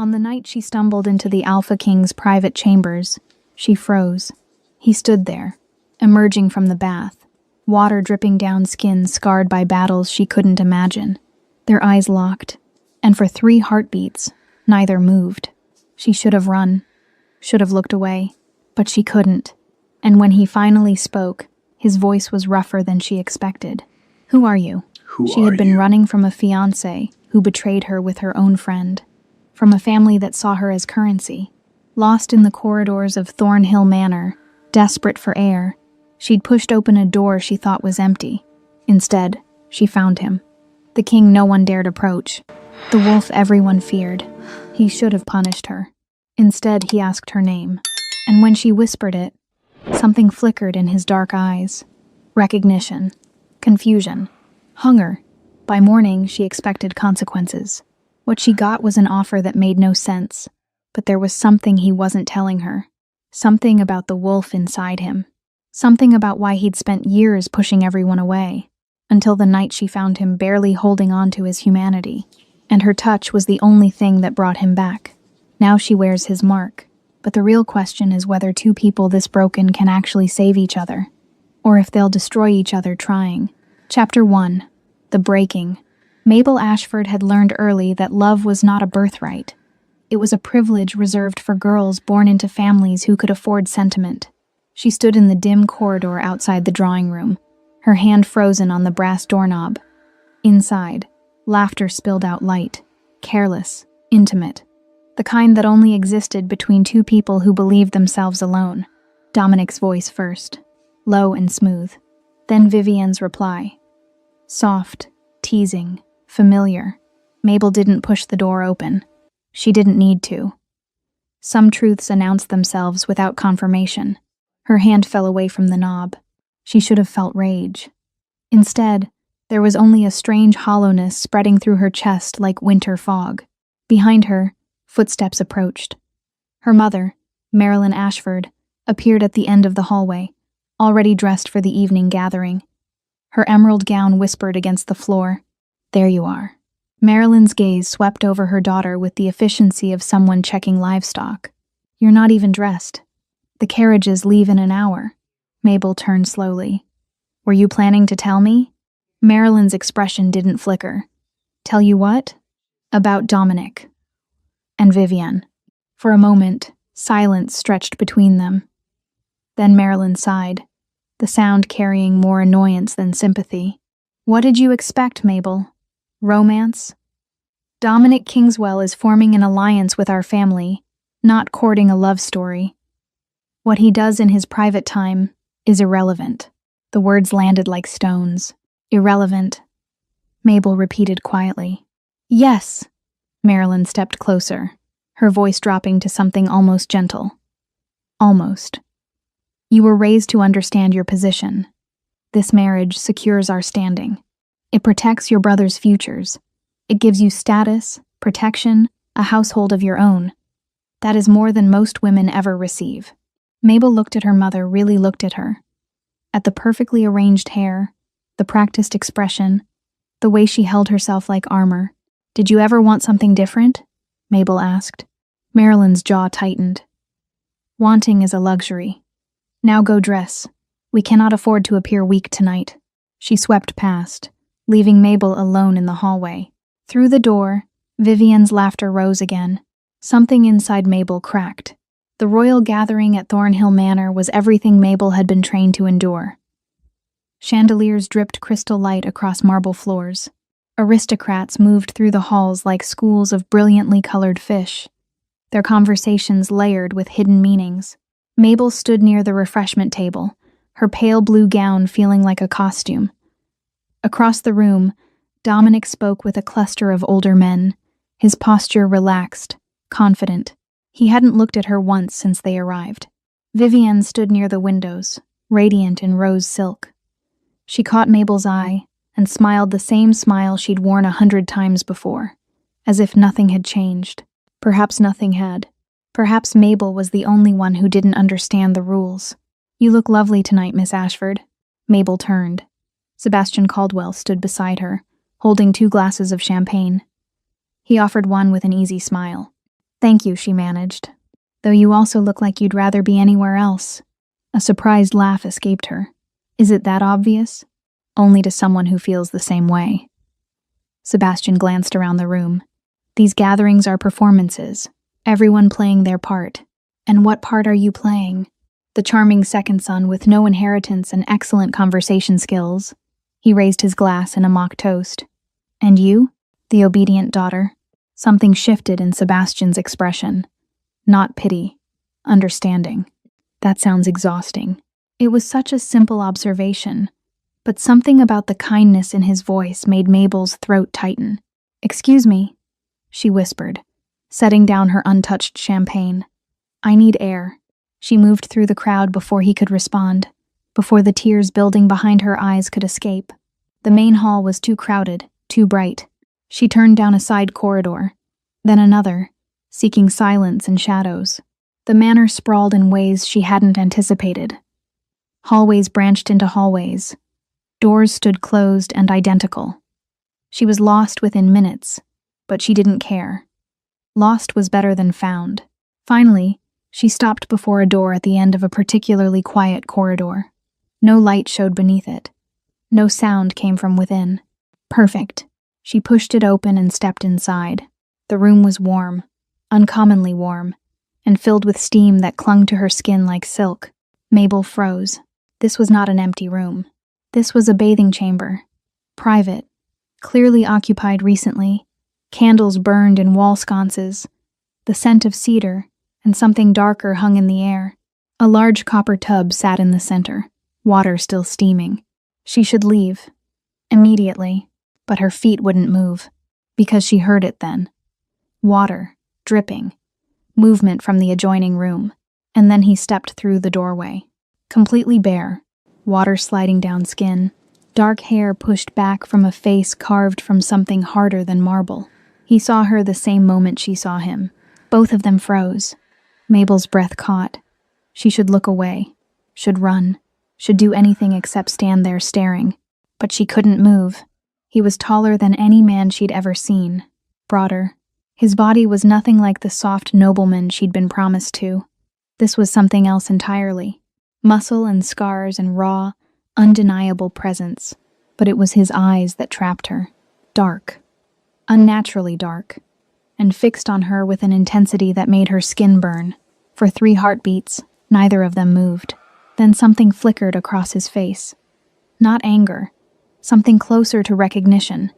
On the night she stumbled into the Alpha King's private chambers, she froze. He stood there, emerging from the bath, water dripping down skin scarred by battles she couldn't imagine. Their eyes locked, and for 3 heartbeats, neither moved. She should have run, should have looked away, but she couldn't. And when he finally spoke, his voice was rougher than she expected. "Who are you?" She had been running from a fiancé who betrayed her with her own friend, from a family that saw her as currency. Lost in the corridors of Thornhill Manor, desperate for air, she'd pushed open a door she thought was empty. Instead, she found him. The king no one dared approach. The wolf everyone feared. He should have punished her. Instead, he asked her name. And when she whispered it, something flickered in his dark eyes. Recognition. Confusion. Hunger. By morning, she expected consequences. What she got was an offer that made no sense. But there was something he wasn't telling her. Something about the wolf inside him. Something about why he'd spent years pushing everyone away. Until the night she found him barely holding on to his humanity. And her touch was the only thing that brought him back. Now she wears his mark. But the real question is whether 2 people this broken can actually save each other. Or if they'll destroy each other trying. Chapter 1. The Breaking. Mabel Ashford had learned early that love was not a birthright. It was a privilege reserved for girls born into families who could afford sentiment. She stood in the dim corridor outside the drawing room, her hand frozen on the brass doorknob. Inside, laughter spilled out light, careless, intimate. The kind that only existed between 2 people who believed themselves alone. Dominic's voice first, low and smooth. Then Vivian's reply. Soft, teasing, familiar. Mabel didn't push the door open. She didn't need to. Some truths announced themselves without confirmation. Her hand fell away from the knob. She should have felt rage. Instead, there was only a strange hollowness spreading through her chest like winter fog. Behind her, footsteps approached. Her mother, Marilyn Ashford, appeared at the end of the hallway, already dressed for the evening gathering. Her emerald gown whispered against the floor. "There you are." Marilyn's gaze swept over her daughter with the efficiency of someone checking livestock. "You're not even dressed. The carriages leave in an hour." Mabel turned slowly. "Were you planning to tell me?" Marilyn's expression didn't flicker. "Tell you what?" "About Dominic." And Vivian. For a moment, silence stretched between them. Then Marilyn sighed, the sound carrying more annoyance than sympathy. "What did you expect, Mabel? Romance? Dominic Kingswell is forming an alliance with our family, not courting a love story. What he does in his private time is irrelevant." The words landed like stones. "Irrelevant," Mabel repeated quietly. "Yes." Marilyn stepped closer, her voice dropping to something almost gentle. "Almost. You were raised to understand your position. This marriage secures our standing. It protects your brother's futures. It gives you status, protection, a household of your own. That is more than most women ever receive." Mabel looked at her mother, really looked at her. At the perfectly arranged hair, the practiced expression, the way she held herself like armor. "Did you ever want something different?" Mabel asked. Marilyn's jaw tightened. "Wanting is a luxury. Now go dress. We cannot afford to appear weak tonight." She swept past, leaving Mabel alone in the hallway. Through the door, Vivian's laughter rose again. Something inside Mabel cracked. The royal gathering at Thornhill Manor was everything Mabel had been trained to endure. Chandeliers dripped crystal light across marble floors. Aristocrats moved through the halls like schools of brilliantly colored fish, their conversations layered with hidden meanings. Mabel stood near the refreshment table, her pale blue gown feeling like a costume. Across the room, Dominic spoke with a cluster of older men, his posture relaxed, confident. He hadn't looked at her once since they arrived. Vivian stood near the windows, radiant in rose silk. She caught Mabel's eye and smiled the same smile she'd worn 100 times before, as if nothing had changed. Perhaps nothing had. Perhaps Mabel was the only one who didn't understand the rules. "You look lovely tonight, Miss Ashford." Mabel turned. Sebastian Caldwell stood beside her, holding 2 glasses of champagne. He offered one with an easy smile. Thank you, she managed. Though you also look like you'd rather be anywhere else. A surprised laugh escaped her. Is it that obvious? Only to someone who feels the same way. Sebastian glanced around the room. These gatherings are performances, everyone playing their part. And what part are you playing? The charming second son with no inheritance and excellent conversation skills. He raised his glass in a mock toast. And you? The obedient daughter. Something shifted in Sebastian's expression. Not pity. Understanding. That sounds exhausting. It was such a simple observation, but something about the kindness in his voice made Mabel's throat tighten. Excuse me, she whispered, setting down her untouched champagne. I need air. She moved through the crowd before he could respond, before the tears building behind her eyes could escape. The main hall was too crowded, too bright. She turned down a side corridor, then another, seeking silence and shadows. The manor sprawled in ways she hadn't anticipated. Hallways branched into hallways. Doors stood closed and identical. She was lost within minutes, but she didn't care. Lost was better than found. Finally, she stopped before a door at the end of a particularly quiet corridor. No light showed beneath it. No sound came from within. Perfect. She pushed it open and stepped inside. The room was warm, uncommonly warm, and filled with steam that clung to her skin like silk. Mabel froze. This was not an empty room. This was a bathing chamber. Private. Clearly occupied recently. Candles burned in wall sconces. The scent of cedar and something darker hung in the air. A large copper tub sat in the center, water still steaming. She should leave. Immediately. But her feet wouldn't move. Because she heard it then. Water. Dripping. Movement from the adjoining room. And then he stepped through the doorway. Completely bare. Water sliding down skin. Dark hair pushed back from a face carved from something harder than marble. He saw her the same moment she saw him. Both of them froze. Mabel's breath caught. She should look away. Should run. Should do anything except stand there staring. But she couldn't move. He was taller than any man she'd ever seen. Broader. His body was nothing like the soft nobleman she'd been promised to. This was something else entirely. Muscle and scars and raw, undeniable presence. But it was his eyes that trapped her. Dark. Unnaturally dark. And fixed on her with an intensity that made her skin burn. For 3 heartbeats, neither of them moved. Then something flickered across his face. Not anger. Something closer to recognition.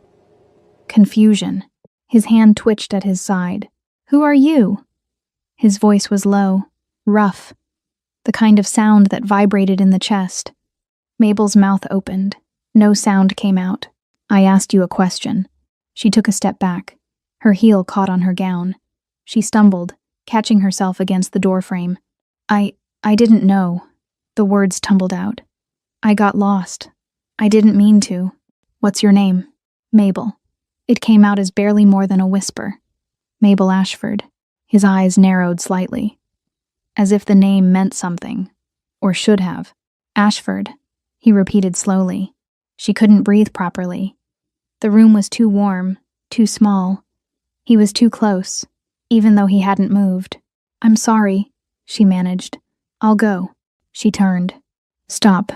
Confusion. His hand twitched at his side. Who are you? His voice was low, rough. The kind of sound that vibrated in the chest. Mabel's mouth opened. No sound came out. I asked you a question. She took a step back. Her heel caught on her gown. She stumbled, catching herself against the doorframe. I didn't know. The words tumbled out. I got lost. I didn't mean to. What's your name? Mabel. It came out as barely more than a whisper. Mabel Ashford. His eyes narrowed slightly. As if the name meant something. Or should have. Ashford. He repeated slowly. She couldn't breathe properly. The room was too warm, too small. He was too close, even though he hadn't moved. I'm sorry, she managed. I'll go. She turned. Stop.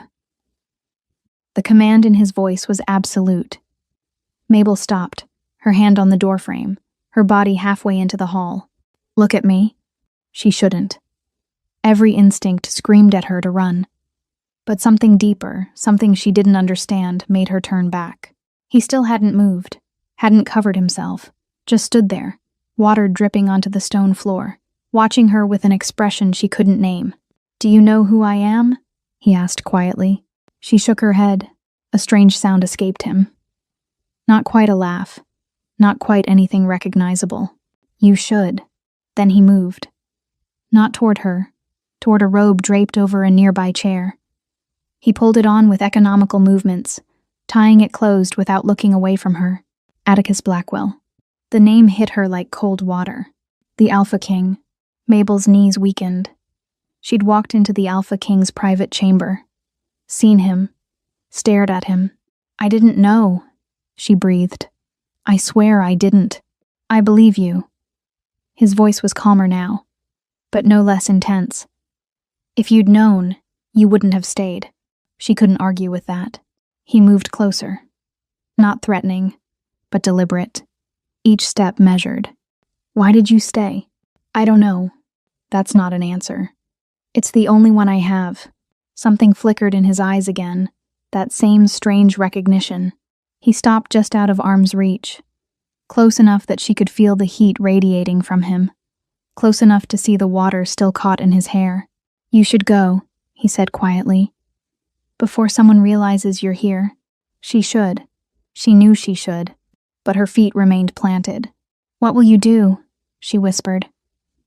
The command in his voice was absolute. Mabel stopped, her hand on the doorframe, her body halfway into the hall. Look at me. She shouldn't. Every instinct screamed at her to run. But something deeper, something she didn't understand, made her turn back. He still hadn't moved, hadn't covered himself, just stood there, water dripping onto the stone floor, watching her with an expression she couldn't name. Do you know who I am? He asked quietly. She shook her head. A strange sound escaped him. Not quite a laugh. Not quite anything recognizable. You should. Then he moved. Not toward her. Toward a robe draped over a nearby chair. He pulled it on with economical movements, tying it closed without looking away from her. Atticus Blackwell. The name hit her like cold water. The Alpha King. Mabel's knees weakened. She'd walked into the Alpha King's private chamber. Seen him. Stared at him. I didn't know, she breathed. I swear I didn't. I believe you. His voice was calmer now, but no less intense. If you'd known, you wouldn't have stayed. She couldn't argue with that. He moved closer. Not threatening, but deliberate. Each step measured. Why did you stay? I don't know. That's not an answer. It's the only one I have. Something flickered in his eyes again, that same strange recognition. He stopped just out of arm's reach, close enough that she could feel the heat radiating from him, close enough to see the water still caught in his hair. You should go, he said quietly. Before someone realizes you're here. She should. She knew she should, but her feet remained planted. What will you do? She whispered.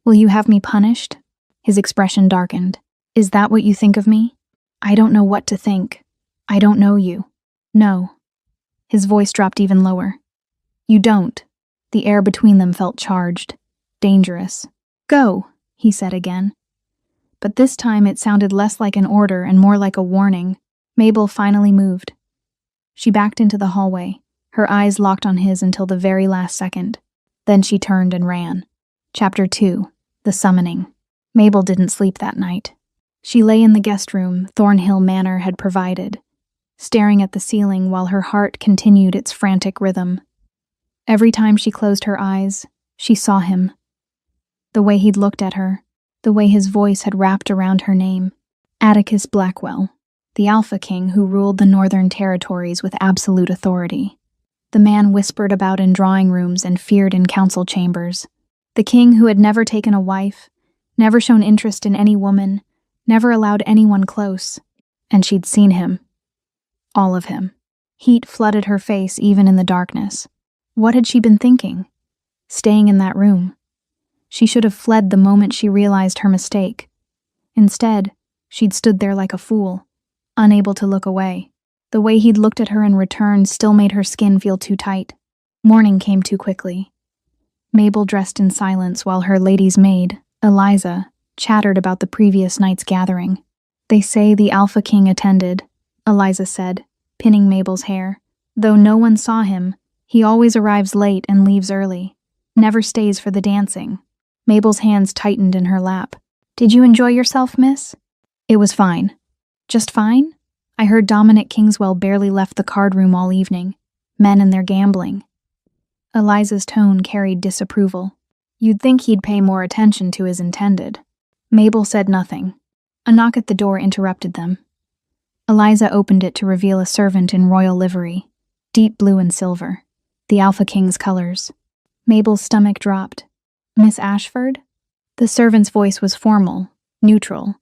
Will you have me punished? His expression darkened. Is that what you think of me? I don't know what to think. I don't know you. No. His voice dropped even lower. You don't. The air between them felt charged, dangerous. Go, he said again. But this time it sounded less like an order and more like a warning. Mabel finally moved. She backed into the hallway, her eyes locked on his until the very last second. Then she turned and ran. Chapter 2. The Summoning. Mabel didn't sleep that night. She lay in the guest room Thornhill Manor had provided, staring at the ceiling while her heart continued its frantic rhythm. Every time she closed her eyes, she saw him. The way he'd looked at her, the way his voice had wrapped around her name. Atticus Blackwell, the Alpha King who ruled the Northern Territories with absolute authority. The man whispered about in drawing rooms and feared in council chambers. The king who had never taken a wife, never shown interest in any woman, never allowed anyone close. And she'd seen him. All of him. Heat flooded her face even in the darkness. What had she been thinking? Staying in that room. She should have fled the moment she realized her mistake. Instead, she'd stood there like a fool, unable to look away. The way he'd looked at her in return still made her skin feel too tight. Morning came too quickly. Mabel dressed in silence while her lady's maid, Eliza, chattered about the previous night's gathering. They say the Alpha King attended, Eliza said, pinning Mabel's hair. Though no one saw him, he always arrives late and leaves early. Never stays for the dancing. Mabel's hands tightened in her lap. Did you enjoy yourself, miss? It was fine. Just fine? I heard Dominic Kingswell barely left the card room all evening. Men and their gambling. Eliza's tone carried disapproval. You'd think he'd pay more attention to his intended. Mabel said nothing. A knock at the door interrupted them. Eliza opened it to reveal a servant in royal livery, deep blue and silver, the Alpha King's colors. Mabel's stomach dropped. Miss Ashford? The servant's voice was formal, neutral.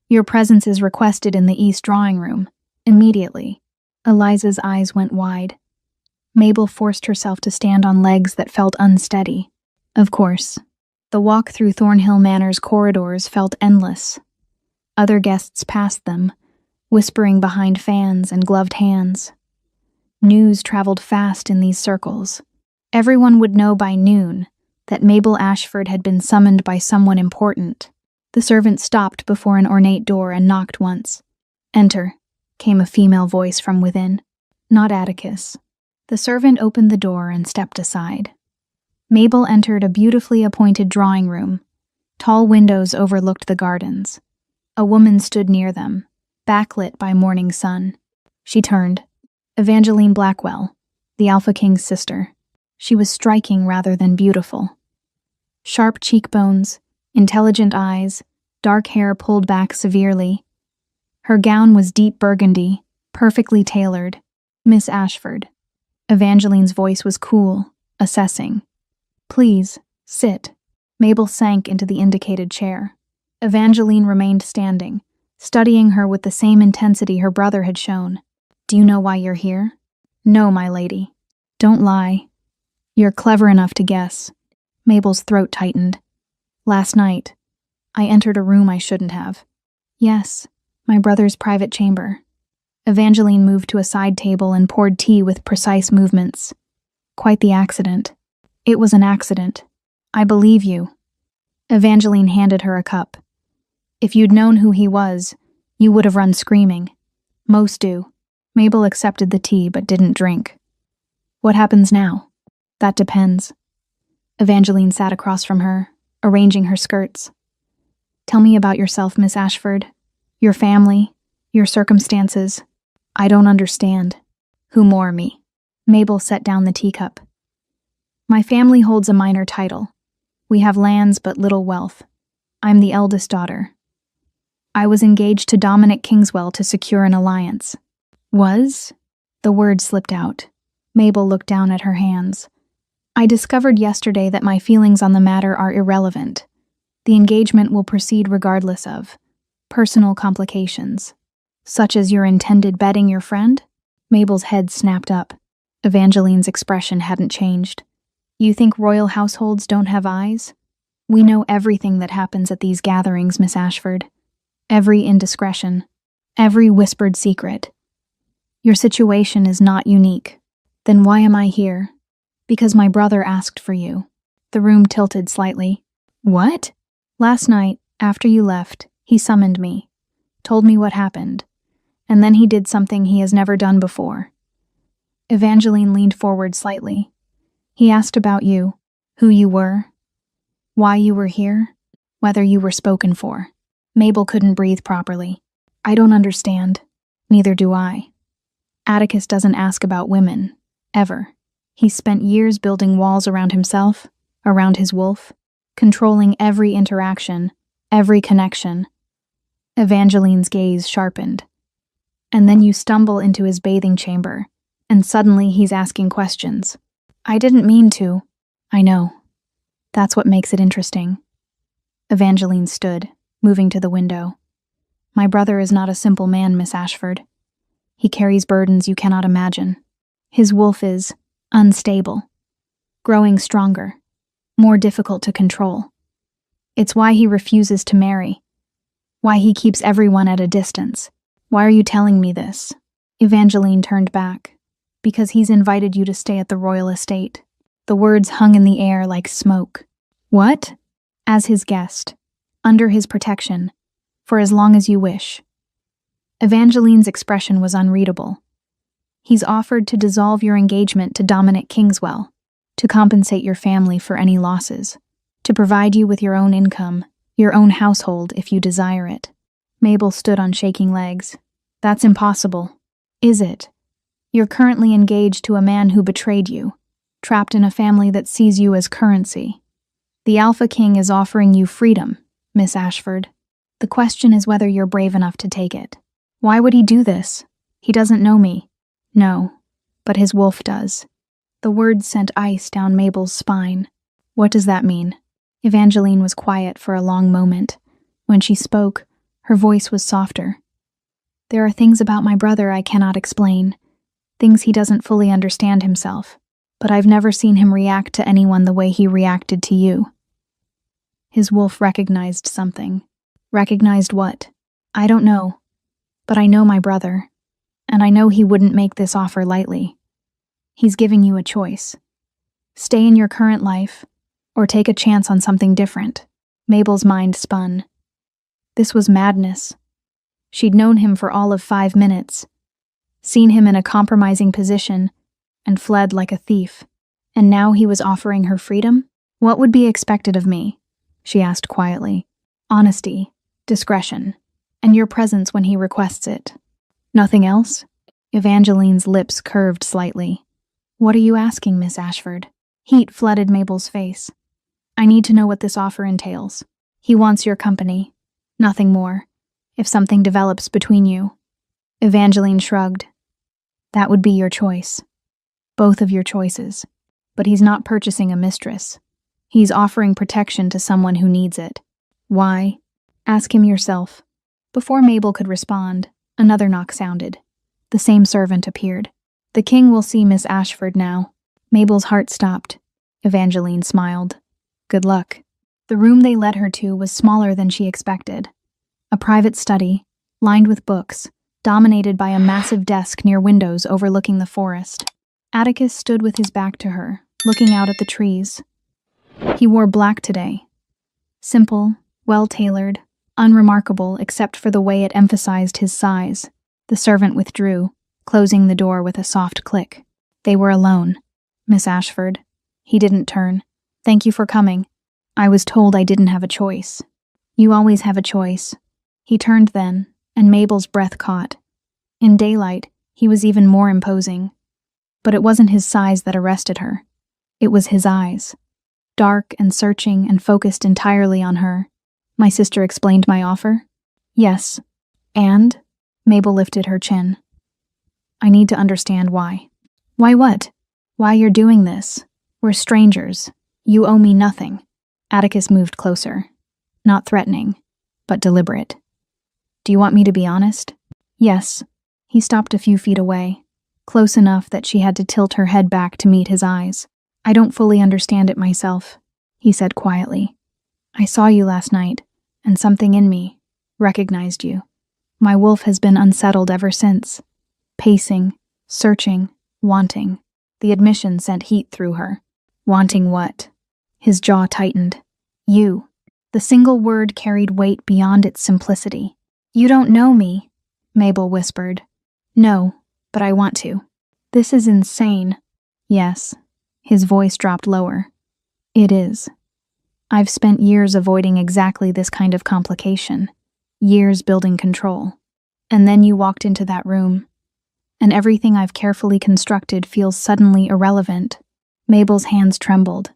Your presence is requested in the east drawing room. Immediately. Eliza's eyes went wide. Mabel forced herself to stand on legs that felt unsteady. Of course. The walk through Thornhill Manor's corridors felt endless. Other guests passed them, whispering behind fans and gloved hands. News traveled fast in these circles. Everyone would know by noon that Mabel Ashford had been summoned by someone important. The servant stopped before an ornate door and knocked once. Enter, came a female voice from within. Not Atticus. The servant opened the door and stepped aside. Mabel entered a beautifully appointed drawing room. Tall windows overlooked the gardens. A woman stood near them, backlit by morning sun. She turned. Evangeline Blackwell, the Alpha King's sister. She was striking rather than beautiful. Sharp cheekbones, intelligent eyes, dark hair pulled back severely. Her gown was deep burgundy, perfectly tailored. Miss Ashford. Evangeline's voice was cool, assessing. Please, sit. Mabel sank into the indicated chair. Evangeline remained standing, studying her with the same intensity her brother had shown. Do you know why you're here? No, my lady. Don't lie. You're clever enough to guess. Mabel's throat tightened. Last night, I entered a room I shouldn't have. Yes, my brother's private chamber. Evangeline moved to a side table and poured tea with precise movements. Quite the accident. It was an accident. I believe you. Evangeline handed her a cup. If you'd known who he was, you would have run screaming. Most do. Mabel accepted the tea but didn't drink. What happens now? That depends. Evangeline sat across from her, arranging her skirts. Tell me about yourself, Miss Ashford. Your family, your circumstances. I don't understand. Who more, me? Mabel set down the teacup. My family holds a minor title. We have lands but little wealth. I'm the eldest daughter. I was engaged to Dominic Kingswell to secure an alliance. Was? The word slipped out. Mabel looked down at her hands. I discovered yesterday that my feelings on the matter are irrelevant. The engagement will proceed regardless of personal complications, such as your intended bedding your friend? Mabel's head snapped up. Evangeline's expression hadn't changed. You think royal households don't have eyes? We know everything that happens at these gatherings, Miss Ashford. Every indiscretion, every whispered secret. Your situation is not unique. Then why am I here? Because my brother asked for you. The room tilted slightly. What? Last night, after you left, he summoned me, told me what happened, and then he did something he has never done before. Evangeline leaned forward slightly. He asked about you, who you were, why you were here, whether you were spoken for. Mabel couldn't breathe properly. I don't understand. Neither do I. Atticus doesn't ask about women, ever. He's spent years building walls around himself, around his wolf, controlling every interaction, every connection. Evangeline's gaze sharpened. And then you stumble into his bathing chamber, and suddenly he's asking questions. I didn't mean to. I know. That's what makes it interesting. Evangeline stood, moving to the window. My brother is not a simple man, Miss Ashford. He carries burdens you cannot imagine. His wolf is unstable, growing stronger, more difficult to control. It's why he refuses to marry, why he keeps everyone at a distance. Why are you telling me this? Evangeline turned back. Because he's invited you to stay at the royal estate. The words hung in the air like smoke. What? As his guest, under his protection, for as long as you wish. Evangeline's expression was unreadable. He's offered to dissolve your engagement to Dominic Kingswell, to compensate your family for any losses, to provide you with your own income, your own household if you desire it. Mabel stood on shaking legs. That's impossible. Is it? You're currently engaged to a man who betrayed you, trapped in a family that sees you as currency. The Alpha King is offering you freedom, Miss Ashford. The question is whether you're brave enough to take it. Why would he do this? He doesn't know me. No, but his wolf does. The words sent ice down Mabel's spine. What does that mean? Evangeline was quiet for a long moment. When she spoke, her voice was softer. There are things about my brother I cannot explain. Things he doesn't fully understand himself, but I've never seen him react to anyone the way he reacted to you. His wolf recognized something. Recognized what? I don't know, but I know my brother, and I know he wouldn't make this offer lightly. He's giving you a choice. Stay in your current life, or take a chance on something different. Mabel's mind spun. This was madness. She'd known him for all of 5 minutes, seen him in a compromising position, and fled like a thief. And now he was offering her freedom? What would be expected of me? She asked quietly. Honesty, discretion, and your presence when he requests it. Nothing else? Evangeline's lips curved slightly. What are you asking, Miss Ashford? Heat flooded Mabel's face. I need to know what this offer entails. He wants your company. Nothing more. If something develops between you. Evangeline shrugged. That would be your choice. Both of your choices. But he's not purchasing a mistress. He's offering protection to someone who needs it. Why? Ask him yourself. Before Mabel could respond, another knock sounded. The same servant appeared. The king will see Miss Ashford now. Mabel's heart stopped. Evangeline smiled. Good luck. The room they led her to was smaller than she expected. A private study, lined with books, dominated by a massive desk near windows overlooking the forest. Atticus stood with his back to her, looking out at the trees. He wore black today. Simple, well-tailored, unremarkable except for the way it emphasized his size. The servant withdrew, closing the door with a soft click. They were alone. Miss Ashford. He didn't turn. Thank you for coming. I was told I didn't have a choice. You always have a choice. He turned then, and Mabel's breath caught. In daylight, he was even more imposing. But it wasn't his size that arrested her. It was his eyes. Dark and searching and focused entirely on her. My sister explained my offer? Yes. And? Mabel lifted her chin. I need to understand why. Why what? Why you're doing this? We're strangers. You owe me nothing. Atticus moved closer. Not threatening, but deliberate. Do you want me to be honest? Yes. He stopped a few feet away, close enough that she had to tilt her head back to meet his eyes. I don't fully understand it myself, he said quietly. I saw you last night, and something in me recognized you. My wolf has been unsettled ever since. Pacing, searching, wanting. The admission sent heat through her. Wanting what? His jaw tightened. You. The single word carried weight beyond its simplicity. You don't know me, Mabel whispered. No, but I want to. This is insane. Yes. His voice dropped lower. It is. I've spent years avoiding exactly this kind of complication. Years building control. And then you walked into that room, and everything I've carefully constructed feels suddenly irrelevant. Mabel's hands trembled.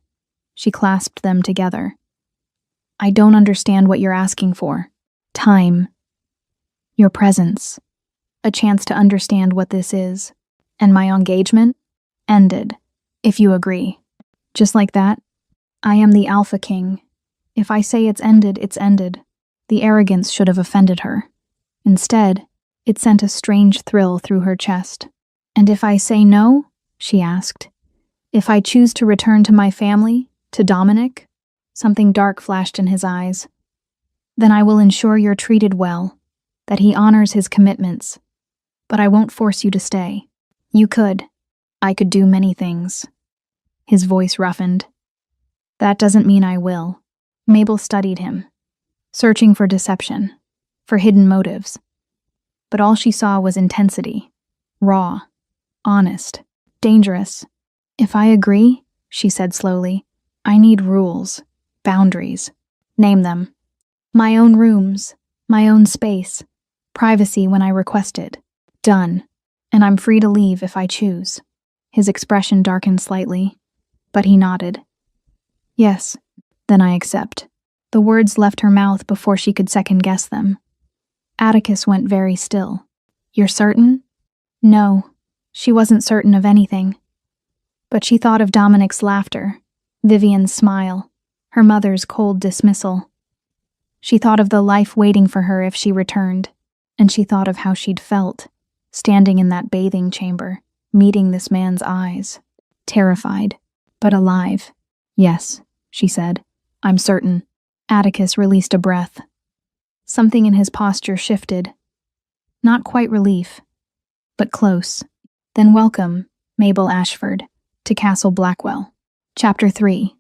She clasped them together. I don't understand what you're asking for. Time. Your presence. A chance to understand what this is. And my engagement? Ended. If you agree. Just like that? I am the Alpha King. If I say it's ended, it's ended. The arrogance should have offended her. Instead, it sent a strange thrill through her chest. And if I say no? She asked. If I choose to return to my family, to Dominic? Something dark flashed in his eyes. Then I will ensure you're treated well, that he honors his commitments. But I won't force you to stay. You could. I could do many things. His voice roughened. That doesn't mean I will. Mabel studied him, searching for deception, for hidden motives. But all she saw was intensity. Raw. Honest. Dangerous. If I agree, she said slowly, I need rules. Boundaries. Name them. My own rooms. My own space. Privacy when I request it. Done. And I'm free to leave if I choose. His expression darkened slightly, but he nodded. Yes, then I accept. The words left her mouth before she could second-guess them. Atticus went very still. You're certain? No, she wasn't certain of anything. But she thought of Dominic's laughter, Vivian's smile, her mother's cold dismissal. She thought of the life waiting for her if she returned, and she thought of how she'd felt, standing in that bathing chamber, meeting this man's eyes. Terrified, but alive. Yes, she said. I'm certain. Atticus released a breath. Something in his posture shifted. Not quite relief, but close. Then welcome, Mabel Ashford, to Castle Blackwell. Chapter 3.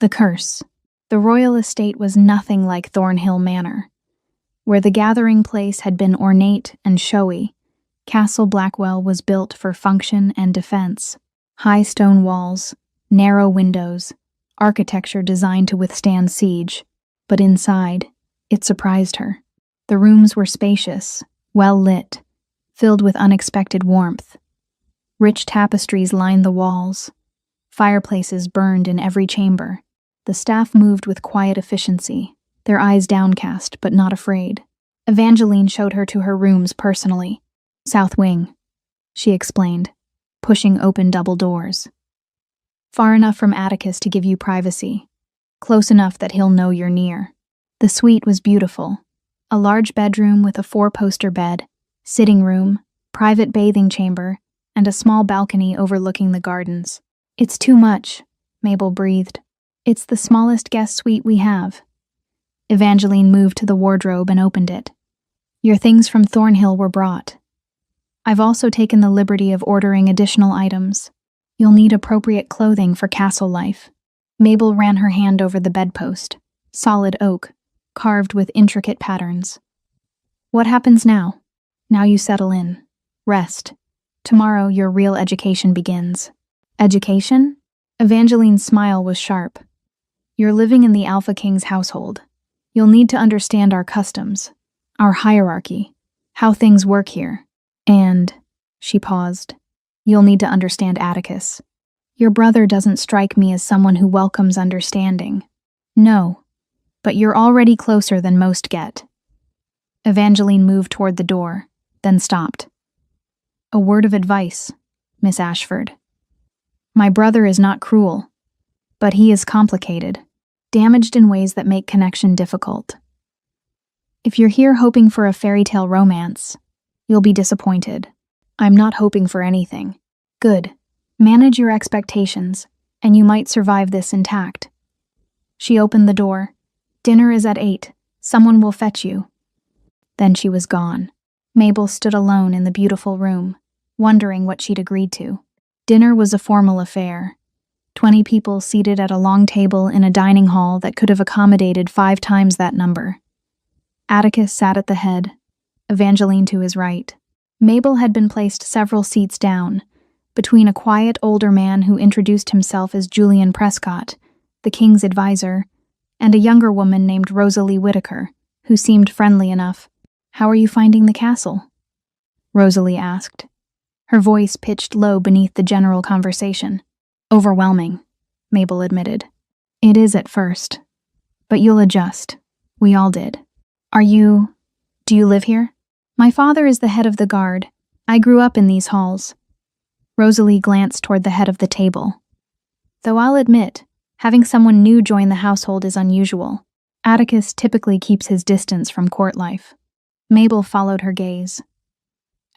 The Curse. The royal estate was nothing like Thornhill Manor. Where the gathering place had been ornate and showy, Castle Blackwell was built for function and defense. High stone walls, narrow windows, architecture designed to withstand siege. But inside, it surprised her. The rooms were spacious, well lit, filled with unexpected warmth. Rich tapestries lined the walls. Fireplaces burned in every chamber. The staff moved with quiet efficiency, their eyes downcast but not afraid. Evangeline showed her to her rooms personally. South wing, she explained, pushing open double doors. Far enough from Atticus to give you privacy, close enough that he'll know you're near. The suite was beautiful. A large bedroom with a 4-poster bed, sitting room, private bathing chamber, and a small balcony overlooking the gardens. It's too much, Mabel breathed. It's the smallest guest suite we have. Evangeline moved to the wardrobe and opened it. Your things from Thornhill were brought. I've also taken the liberty of ordering additional items. You'll need appropriate clothing for castle life. Mabel ran her hand over the bedpost, solid oak, carved with intricate patterns. What happens now? Now you settle in. Rest. Tomorrow your real education begins. Education? Evangeline's smile was sharp. You're living in the Alpha King's household. You'll need to understand our customs, our hierarchy, how things work here. And, she paused, you'll need to understand Atticus. Your brother doesn't strike me as someone who welcomes understanding. No, but you're already closer than most get. Evangeline moved toward the door, then stopped. A word of advice, Miss Ashford. My brother is not cruel, but he is complicated, damaged in ways that make connection difficult. If you're here hoping for a fairy tale romance, you'll be disappointed. I'm not hoping for anything. Good. Manage your expectations, and you might survive this intact. She opened the door. Dinner is at 8. Someone will fetch you. Then she was gone. Mabel stood alone in the beautiful room, wondering what she'd agreed to. Dinner was a formal affair. 20 people seated at a long table in a dining hall that could have accommodated 5 times that number. Atticus sat at the head, Evangeline to his right. Mabel had been placed several seats down, between a quiet older man who introduced himself as Julian Prescott, the king's advisor, and a younger woman named Rosalie Whitaker, who seemed friendly enough. How are you finding the castle? Rosalie asked, her voice pitched low beneath the general conversation. Overwhelming, Mabel admitted. It is at first, but you'll adjust. We all did. Do you live here? My father is the head of the guard. I grew up in these halls. Rosalie glanced toward the head of the table. Though I'll admit, having someone new join the household is unusual. Atticus typically keeps his distance from court life. Mabel followed her gaze.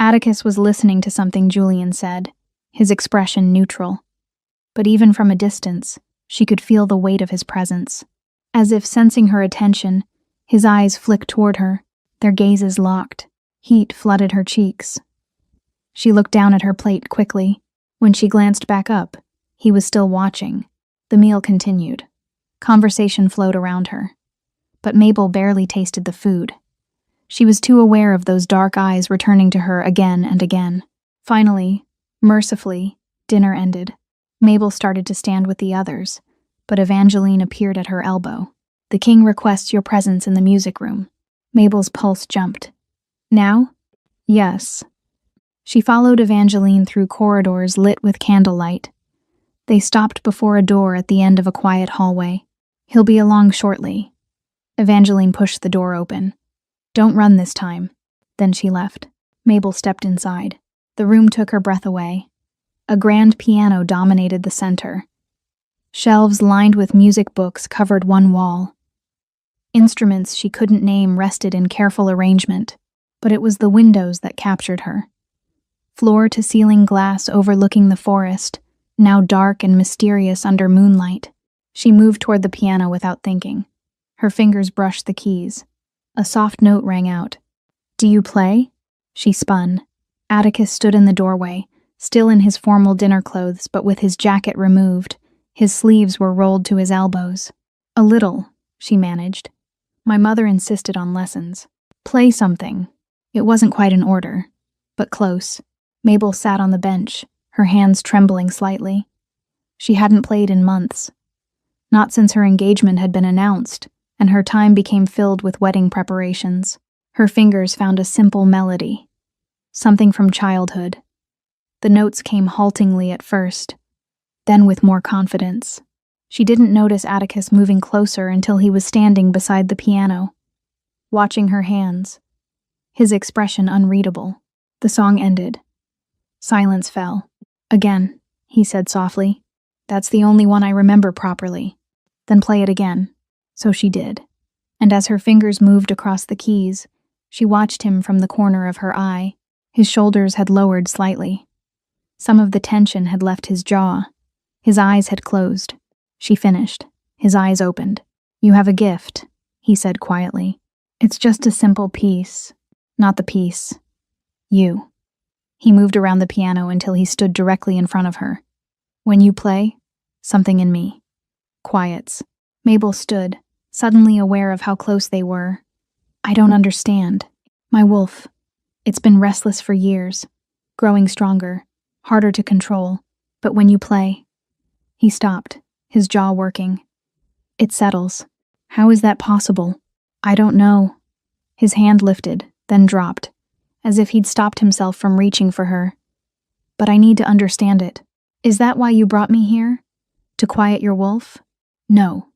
Atticus was listening to something Julian said, his expression neutral. But even from a distance, she could feel the weight of his presence. As if sensing her attention, his eyes flicked toward her, their gazes locked. Heat flooded her cheeks. She looked down at her plate quickly. When she glanced back up, he was still watching. The meal continued. Conversation flowed around her. But Mabel barely tasted the food. She was too aware of those dark eyes returning to her again and again. Finally, mercifully, dinner ended. Mabel started to stand with the others, but Evangeline appeared at her elbow. The king requests your presence in the music room. Mabel's pulse jumped. Now? Yes. She followed Evangeline through corridors lit with candlelight. They stopped before a door at the end of a quiet hallway. He'll be along shortly. Evangeline pushed the door open. Don't run this time. Then she left. Mabel stepped inside. The room took her breath away. A grand piano dominated the center. Shelves lined with music books covered one wall. Instruments she couldn't name rested in careful arrangement, but it was the windows that captured her. Floor-to-ceiling glass overlooking the forest, now dark and mysterious under moonlight. She moved toward the piano without thinking. Her fingers brushed the keys. A soft note rang out. Do you play? She spun. Atticus stood in the doorway, still in his formal dinner clothes but with his jacket removed. His sleeves were rolled to his elbows. A little, she managed. My mother insisted on lessons. Play something. It wasn't quite an order, but close. Mabel sat on the bench, her hands trembling slightly. She hadn't played in months. Not since her engagement had been announced, and her time became filled with wedding preparations. Her fingers found a simple melody. Something from childhood. The notes came haltingly at first, then with more confidence. She didn't notice Atticus moving closer until he was standing beside the piano, watching her hands, his expression unreadable. The song ended. Silence fell. Again, he said softly. That's the only one I remember properly. Then play it again. So she did. And as her fingers moved across the keys, she watched him from the corner of her eye. His shoulders had lowered slightly. Some of the tension had left his jaw. His eyes had closed. She finished. His eyes opened. You have a gift, he said quietly. It's just a simple piece. Not the piece. You. He moved around the piano until he stood directly in front of her. When you play, something in me quiets. Mabel stood, suddenly aware of how close they were. I don't understand. My wolf. It's been restless for years, growing stronger, harder to control. But when you play, He stopped, his jaw working. It settles. How is that possible? I don't know. His hand lifted, then dropped, as if he'd stopped himself from reaching for her. But I need to understand it. Is that why you brought me here? To quiet your wolf? No.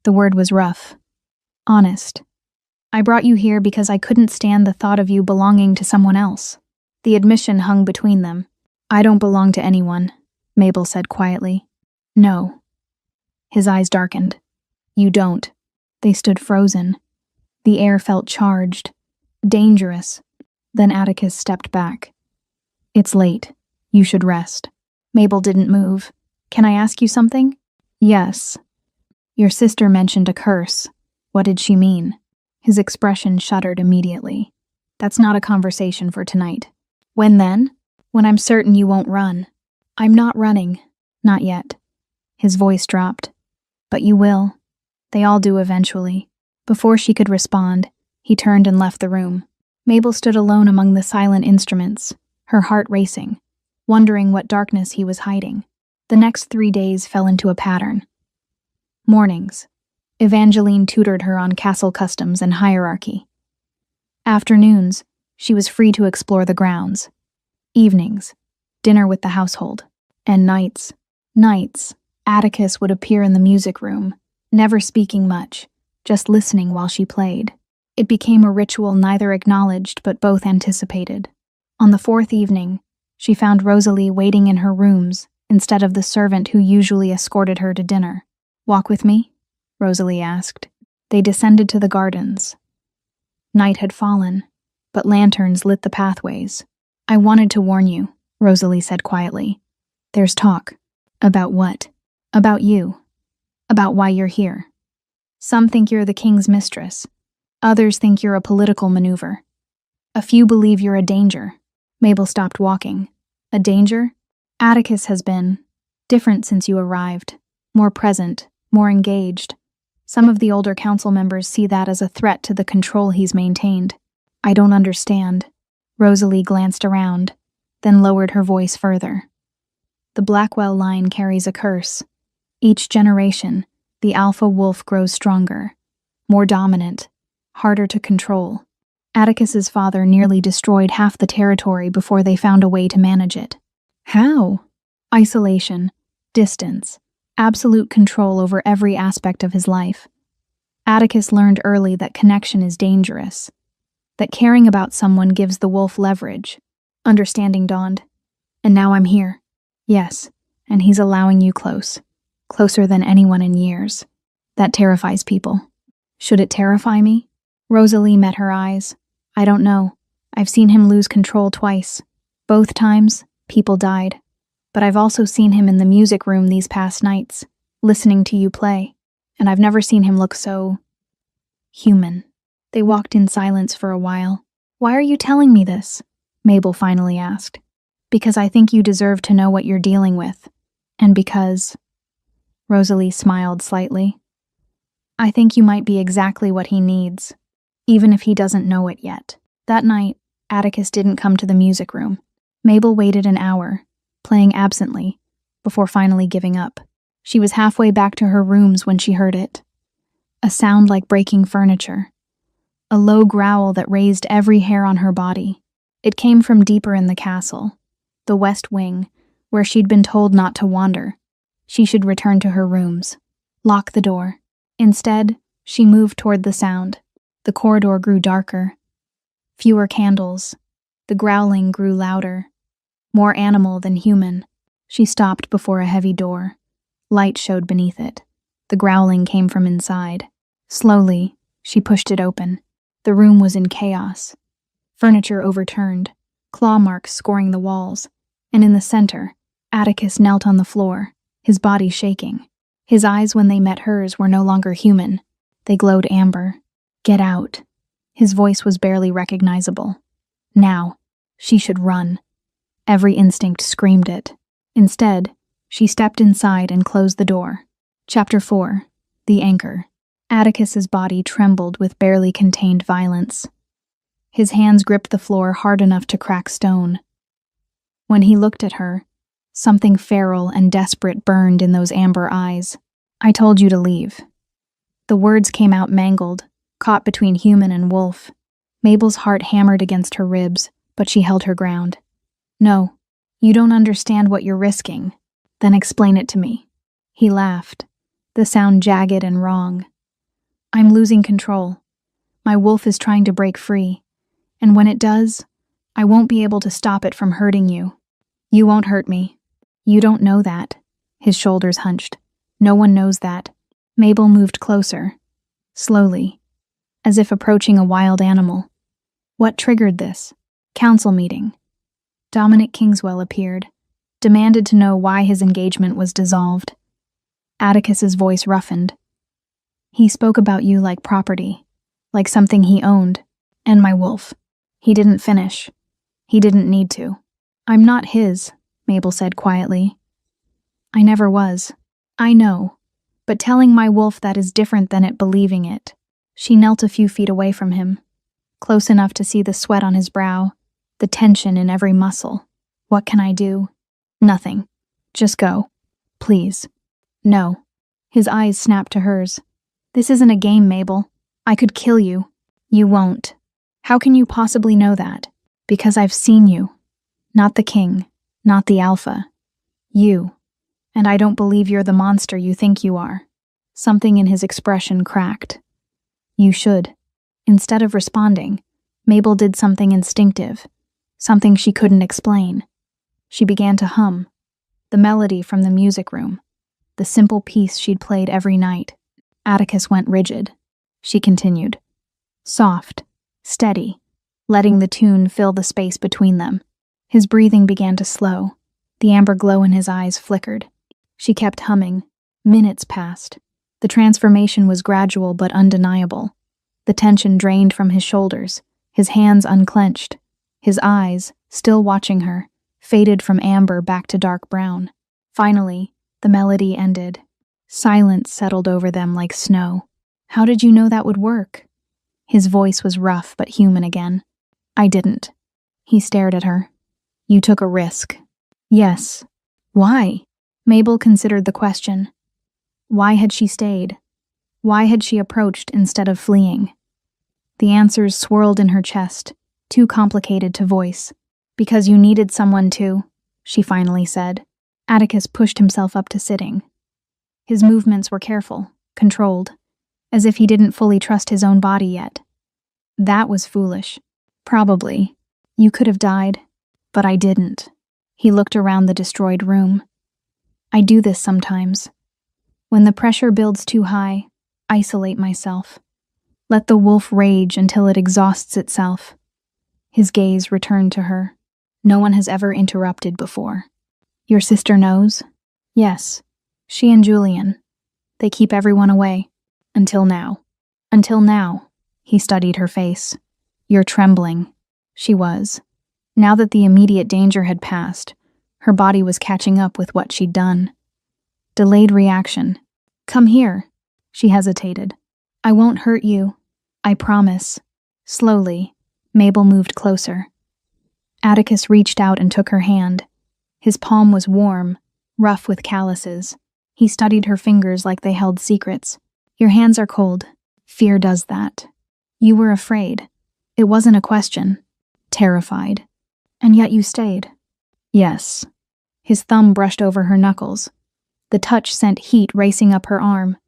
The word was rough. Honest. I brought you here because I couldn't stand the thought of you belonging to someone else. The admission hung between them. I don't belong to anyone, Mabel said quietly. No. His eyes darkened. You don't. They stood frozen. The air felt charged, dangerous. Then Atticus stepped back. It's late. You should rest. Mabel didn't move. Can I ask you something? Yes. Your sister mentioned a curse. What did she mean? His expression shuddered immediately. That's not a conversation for tonight. When then? When I'm certain you won't run. I'm not running. Not yet. His voice dropped. But you will. They all do eventually. Before she could respond, he turned and left the room. Mabel stood alone among the silent instruments, her heart racing, wondering what darkness he was hiding. The next 3 days fell into a pattern. Mornings. Evangeline tutored her on castle customs and hierarchy. Afternoons, she was free to explore the grounds. Evenings, dinner with the household. And nights, Atticus would appear in the music room, never speaking much, just listening while she played. It became a ritual neither acknowledged but both anticipated. On the 4th evening, she found Rosalie waiting in her rooms instead of the servant who usually escorted her to dinner. Walk with me? Rosalie asked. They descended to the gardens. Night had fallen, but lanterns lit the pathways. I wanted to warn you, Rosalie said quietly. There's talk. About what? About you. About why you're here. Some think you're the king's mistress. Others think you're a political maneuver. A few believe you're a danger. Mabel stopped walking. A danger? Atticus has been different since you arrived. More present, more engaged. Some of the older council members see that as a threat to the control he's maintained. I don't understand. Rosalie glanced around, then lowered her voice further. The Blackwell line carries a curse. Each generation, the alpha wolf grows stronger, more dominant, harder to control. Atticus's father nearly destroyed half the territory before they found a way to manage it. How? Isolation, distance, absolute control over every aspect of his life. Atticus learned early that connection is dangerous, that caring about someone gives the wolf leverage. Understanding dawned. And now I'm here. Yes, and he's allowing you close. Closer than anyone in years. That terrifies people. Should it terrify me? Rosalie met her eyes. I don't know. I've seen him lose control twice. Both times, people died. But I've also seen him in the music room these past nights, listening to you play. And I've never seen him look so human. They walked in silence for a while. Why are you telling me this? Mabel finally asked. Because I think you deserve to know what you're dealing with. And because... Rosalie smiled slightly. I think you might be exactly what he needs, even if he doesn't know it yet. That night, Atticus didn't come to the music room. Mabel waited an hour, playing absently, before finally giving up. She was halfway back to her rooms when she heard it. A sound like breaking furniture. A low growl that raised every hair on her body. It came from deeper in the castle, the west wing, where she'd been told not to wander. She should return to her rooms, lock the door. Instead, she moved toward the sound. The corridor grew darker. Fewer candles. The growling grew louder. More animal than human. She stopped before a heavy door. Light showed beneath it. The growling came from inside. Slowly, she pushed it open. The room was in chaos. Furniture overturned, claw marks scoring the walls, and in the center, Atticus knelt on the floor, his body shaking. His eyes, when they met hers, were no longer human. They glowed amber. Get out. His voice was barely recognizable. Now, she should run. Every instinct screamed it. Instead, she stepped inside and closed the door. Chapter 4. The Anchor. Atticus's body trembled with barely contained violence. His hands gripped the floor hard enough to crack stone. When he looked at her, Something feral and desperate burned in those amber eyes. I told you to leave. The words came out mangled, caught between human and wolf. Mabel's heart hammered against her ribs, but she held her ground. No, you don't understand what you're risking. Then explain it to me. He laughed, the sound jagged and wrong. I'm losing control. My wolf is trying to break free, and when it does, I won't be able to stop it from hurting you. You won't hurt me. You don't know that. His shoulders hunched. No one knows that. Mabel moved closer, slowly, as if approaching a wild animal. What triggered this? Council meeting. Dominic Kingswell appeared, demanded to know why his engagement was dissolved. Atticus's voice roughened. He spoke about you like property, like something he owned, and my wolf. He didn't finish. He didn't need to. I'm not his, Mabel said quietly. I never was. I know, but telling my wolf that is different than it believing it. She knelt a few feet away from him, close enough to see the sweat on his brow, the tension in every muscle. What can I do? Nothing. Just go. Please. No. His eyes snapped to hers. This isn't a game, Mabel. I could kill you. You won't. How can you possibly know that? Because I've seen you. Not the king. Not the alpha. You. And I don't believe you're the monster you think you are. Something in his expression cracked. You should. Instead of responding, Mabel did something instinctive, something she couldn't explain. She began to hum, the melody from the music room, the simple piece she'd played every night. Atticus went rigid. She continued. Soft, steady, letting the tune fill the space between them. His breathing began to slow. The amber glow in his eyes flickered. She kept humming. Minutes passed. The transformation was gradual but undeniable. The tension drained from his shoulders, his hands unclenched. His eyes, still watching her, faded from amber back to dark brown. Finally, the melody ended. Silence settled over them like snow. How did you know that would work? His voice was rough but human again. I didn't. He stared at her. You took a risk. Yes. Why? Mabel considered the question. Why had she stayed? Why had she approached instead of fleeing? The answers swirled in her chest, too complicated to voice. Because you needed someone to, she finally said. Atticus pushed himself up to sitting. His movements were careful, controlled, as if he didn't fully trust his own body yet. That was foolish. Probably. You could have died, but I didn't. He looked around the destroyed room. I do this sometimes. When the pressure builds too high, isolate myself. Let the wolf rage until it exhausts itself. His gaze returned to her. No one has ever interrupted before. Your sister knows? Yes. She and Julian. They keep everyone away. Until now. Until now. He studied her face. You're trembling. She was. Now that the immediate danger had passed, her body was catching up with what she'd done. Delayed reaction. Come here. She hesitated. I won't hurt you. I promise. Slowly, Mabel moved closer. Atticus reached out and took her hand. His palm was warm, rough with calluses. He studied her fingers like they held secrets. Your hands are cold. Fear does that. You were afraid. It wasn't a question. Terrified. And yet you stayed. Yes. His thumb brushed over her knuckles. The touch sent heat racing up her arm.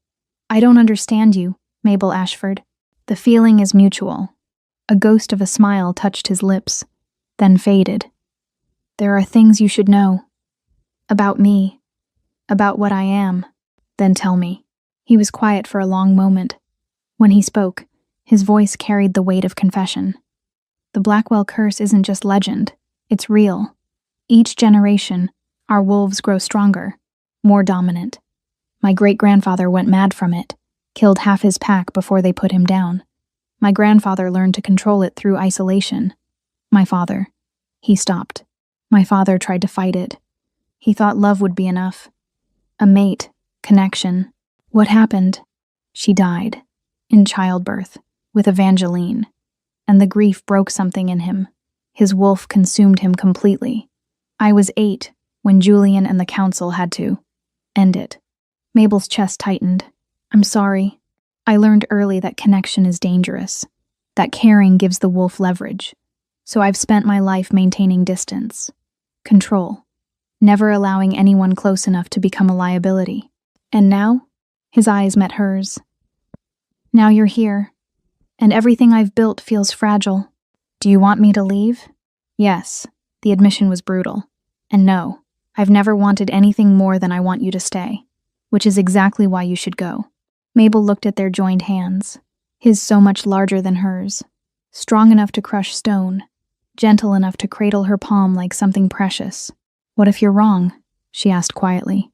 I don't understand you, Mabel Ashford. The feeling is mutual. A ghost of a smile touched his lips, then faded. There are things you should know. About me. About what I am. Then tell me. He was quiet for a long moment. When he spoke, his voice carried the weight of confession. The Blackwell curse isn't just legend. It's real. Each generation, our wolves grow stronger, more dominant. My great-grandfather went mad from it, killed half his pack before they put him down. My grandfather learned to control it through isolation. My father. He stopped. My father tried to fight it. He thought love would be enough. A mate, connection. What happened? She died. In childbirth, with Evangeline. And the grief broke something in him. His wolf consumed him completely. I was 8, when Julian and the council had to end it. Mabel's chest tightened. I'm sorry. I learned early that connection is dangerous, that caring gives the wolf leverage. So I've spent my life maintaining distance, control, never allowing anyone close enough to become a liability. And now, his eyes met hers. Now you're here, and everything I've built feels fragile. Do you want me to leave? Yes, the admission was brutal. And no, I've never wanted anything more than I want you to stay, which is exactly why you should go. Mabel looked at their joined hands, his so much larger than hers, strong enough to crush stone, gentle enough to cradle her palm like something precious. What if you're wrong? She asked quietly.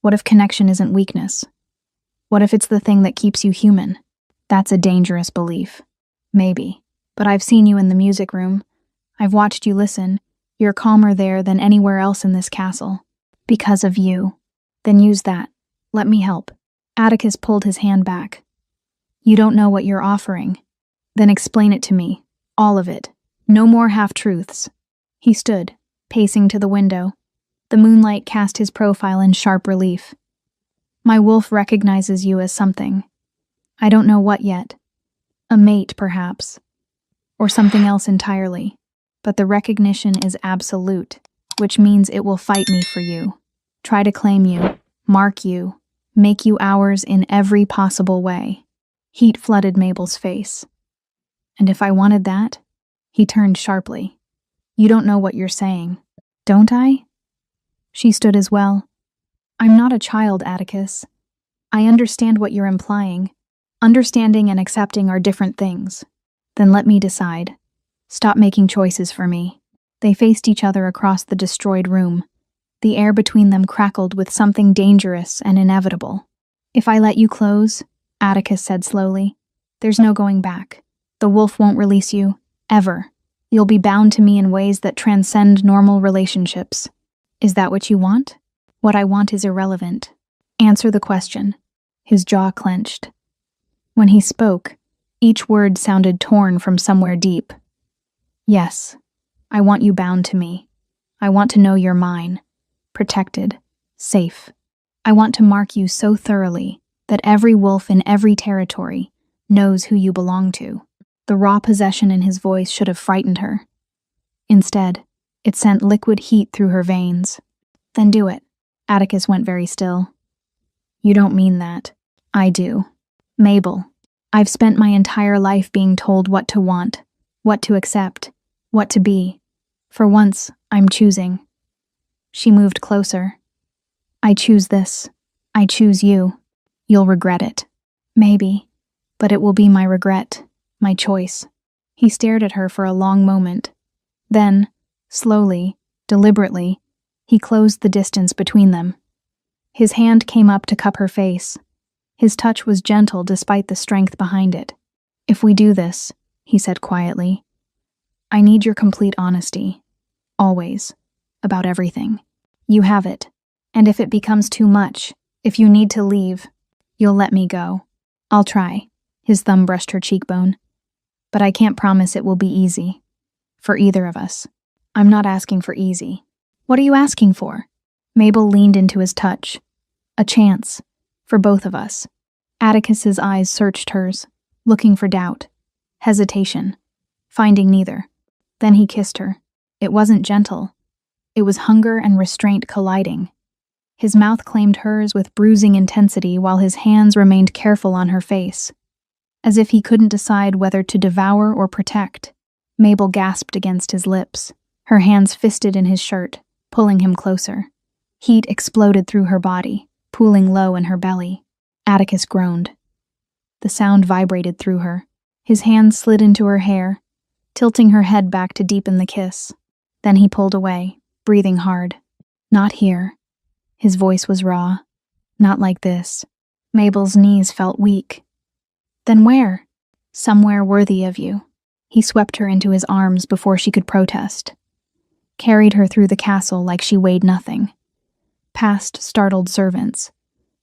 What if connection isn't weakness? What if it's the thing that keeps you human? That's a dangerous belief. Maybe. But I've seen you in the music room. I've watched you listen. You're calmer there than anywhere else in this castle. Because of you. Then use that. Let me help. Atticus pulled his hand back. You don't know what you're offering. Then explain it to me. All of it. No more half-truths. He stood, pacing to the window. The moonlight cast his profile in sharp relief. My wolf recognizes you as something. I don't know what yet. A mate, perhaps. Or something else entirely. But the recognition is absolute, which means it will fight me for you. Try to claim you, mark you, make you ours in every possible way. Heat flooded Mabel's face. And if I wanted that? He turned sharply. You don't know what you're saying. Don't I? She stood as well. I'm not a child, Atticus. I understand what you're implying. Understanding and accepting are different things. Then let me decide. Stop making choices for me. They faced each other across the destroyed room. The air between them crackled with something dangerous and inevitable. If I let you close, Atticus said slowly, there's no going back. The wolf won't release you, ever. You'll be bound to me in ways that transcend normal relationships. Is that what you want? What I want is irrelevant. Answer the question. His jaw clenched. When he spoke, each word sounded torn from somewhere deep. Yes, I want you bound to me. I want to know you're mine. Protected. Safe. I want to mark you so thoroughly that every wolf in every territory knows who you belong to. The raw possession in his voice should have frightened her. Instead, it sent liquid heat through her veins. Then do it. Atticus went very still. You don't mean that. I do. Mabel, I've spent my entire life being told what to want, what to accept, what to be. For once, I'm choosing. She moved closer. I choose this. I choose you. You'll regret it. Maybe. But it will be my regret, my choice. He stared at her for a long moment. Then, slowly, deliberately, he closed the distance between them. His hand came up to cup her face. His touch was gentle despite the strength behind it. If we do this, he said quietly, I need your complete honesty. Always. About everything. You have it. And if it becomes too much, if you need to leave, you'll let me go. I'll try. His thumb brushed her cheekbone. But I can't promise it will be easy. For either of us. I'm not asking for easy. What are you asking for? Mabel leaned into his touch. A chance. For both of us. Atticus's eyes searched hers, looking for doubt. Hesitation. Finding neither. Then he kissed her. It wasn't gentle. It was hunger and restraint colliding. His mouth claimed hers with bruising intensity while his hands remained careful on her face. As if he couldn't decide whether to devour or protect. Mabel gasped against his lips, her hands fisted in his shirt, pulling him closer. Heat exploded through her body, pooling low in her belly. Atticus groaned. The sound vibrated through her. His hands slid into her hair, tilting her head back to deepen the kiss. Then he pulled away, breathing hard. Not here. His voice was raw. Not like this. Mabel's knees felt weak. Then where? Somewhere worthy of you. He swept her into his arms before she could protest. Carried her through the castle like she weighed nothing. Past startled servants.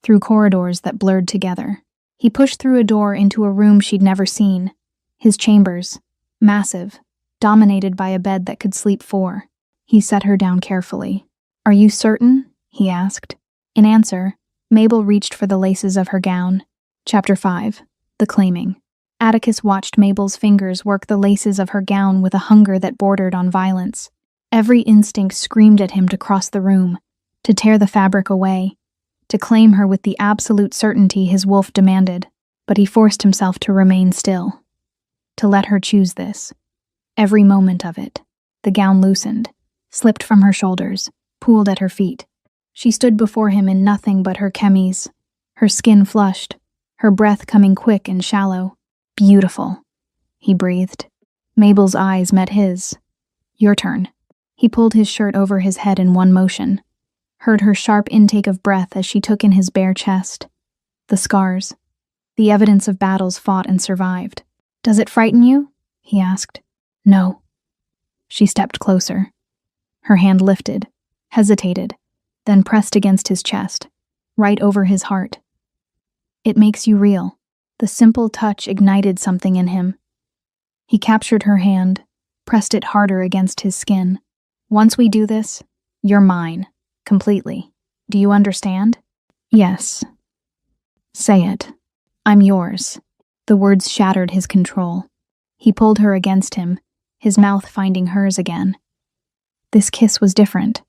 Through corridors that blurred together. He pushed through a door into a room she'd never seen. His chambers. Massive. Dominated by a bed that could sleep four. He set her down carefully. "Are you certain?" he asked. In answer, Mabel reached for the laces of her gown. Chapter 5. The Claiming. Atticus watched Mabel's fingers work the laces of her gown with a hunger that bordered on violence. Every instinct screamed at him to cross the room, to tear the fabric away, to claim her with the absolute certainty his wolf demanded. But he forced himself to remain still, to let her choose this. Every moment of it. The gown loosened, slipped from her shoulders, pooled at her feet. She stood before him in nothing but her chemise, her skin flushed, her breath coming quick and shallow. "Beautiful," he breathed. Mabel's eyes met his. "Your turn." He pulled his shirt over his head in one motion, heard her sharp intake of breath as she took in his bare chest. The scars, the evidence of battles fought and survived. "Does it frighten you?" he asked. "No." She stepped closer. Her hand lifted, hesitated, then pressed against his chest, right over his heart. "It makes you real." The simple touch ignited something in him. He captured her hand, pressed it harder against his skin. "Once we do this, you're mine, completely. Do you understand?" "Yes." "Say it." "I'm yours." The words shattered his control. He pulled her against him, his mouth finding hers again. This kiss was different,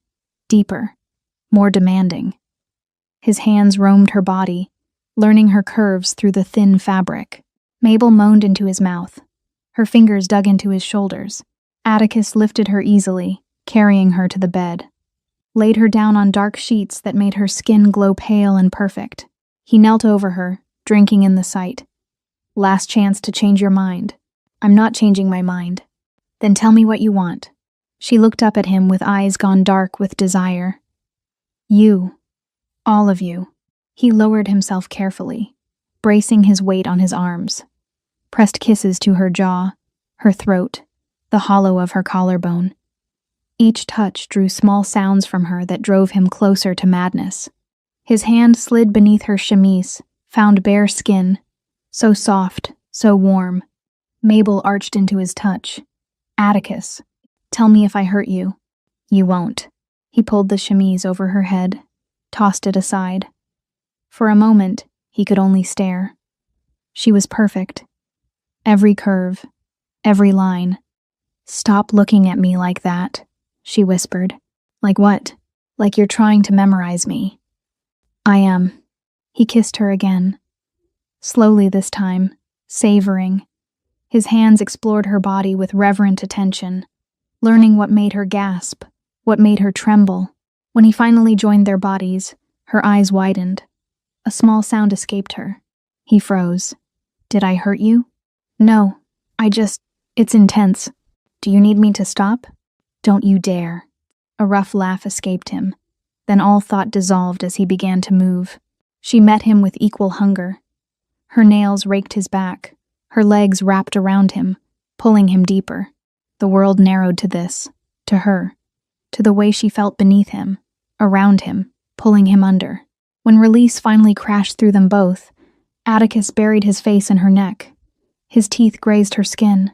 deeper, more demanding. His hands roamed her body, learning her curves through the thin fabric. Mabel moaned into his mouth. Her fingers dug into his shoulders. Atticus lifted her easily, carrying her to the bed. Laid her down on dark sheets that made her skin glow pale and perfect. He knelt over her, drinking in the sight. "Last chance to change your mind." "I'm not changing my mind." "Then tell me what you want." She looked up at him with eyes gone dark with desire. "You. All of you." He lowered himself carefully, bracing his weight on his arms. Pressed kisses to her jaw, her throat, the hollow of her collarbone. Each touch drew small sounds from her that drove him closer to madness. His hand slid beneath her chemise, found bare skin, so soft, so warm. Mabel arched into his touch. "Atticus, tell me if I hurt you." "You won't." He pulled the chemise over her head, tossed it aside. For a moment, he could only stare. She was perfect. Every curve, every line. "Stop looking at me like that," she whispered. "Like what?" "Like you're trying to memorize me." "I am." He kissed her again. Slowly this time, savoring. His hands explored her body with reverent attention, learning what made her gasp, what made her tremble. When he finally joined their bodies, her eyes widened. A small sound escaped her. He froze. "Did I hurt you?" "No, it's intense. Do you need me to stop?" "Don't you dare." A rough laugh escaped him. Then all thought dissolved as he began to move. She met him with equal hunger. Her nails raked his back, her legs wrapped around him, pulling him deeper. The world narrowed to this, to her, to the way she felt beneath him, around him, pulling him under. When release finally crashed through them both, Atticus buried his face in her neck. His teeth grazed her skin.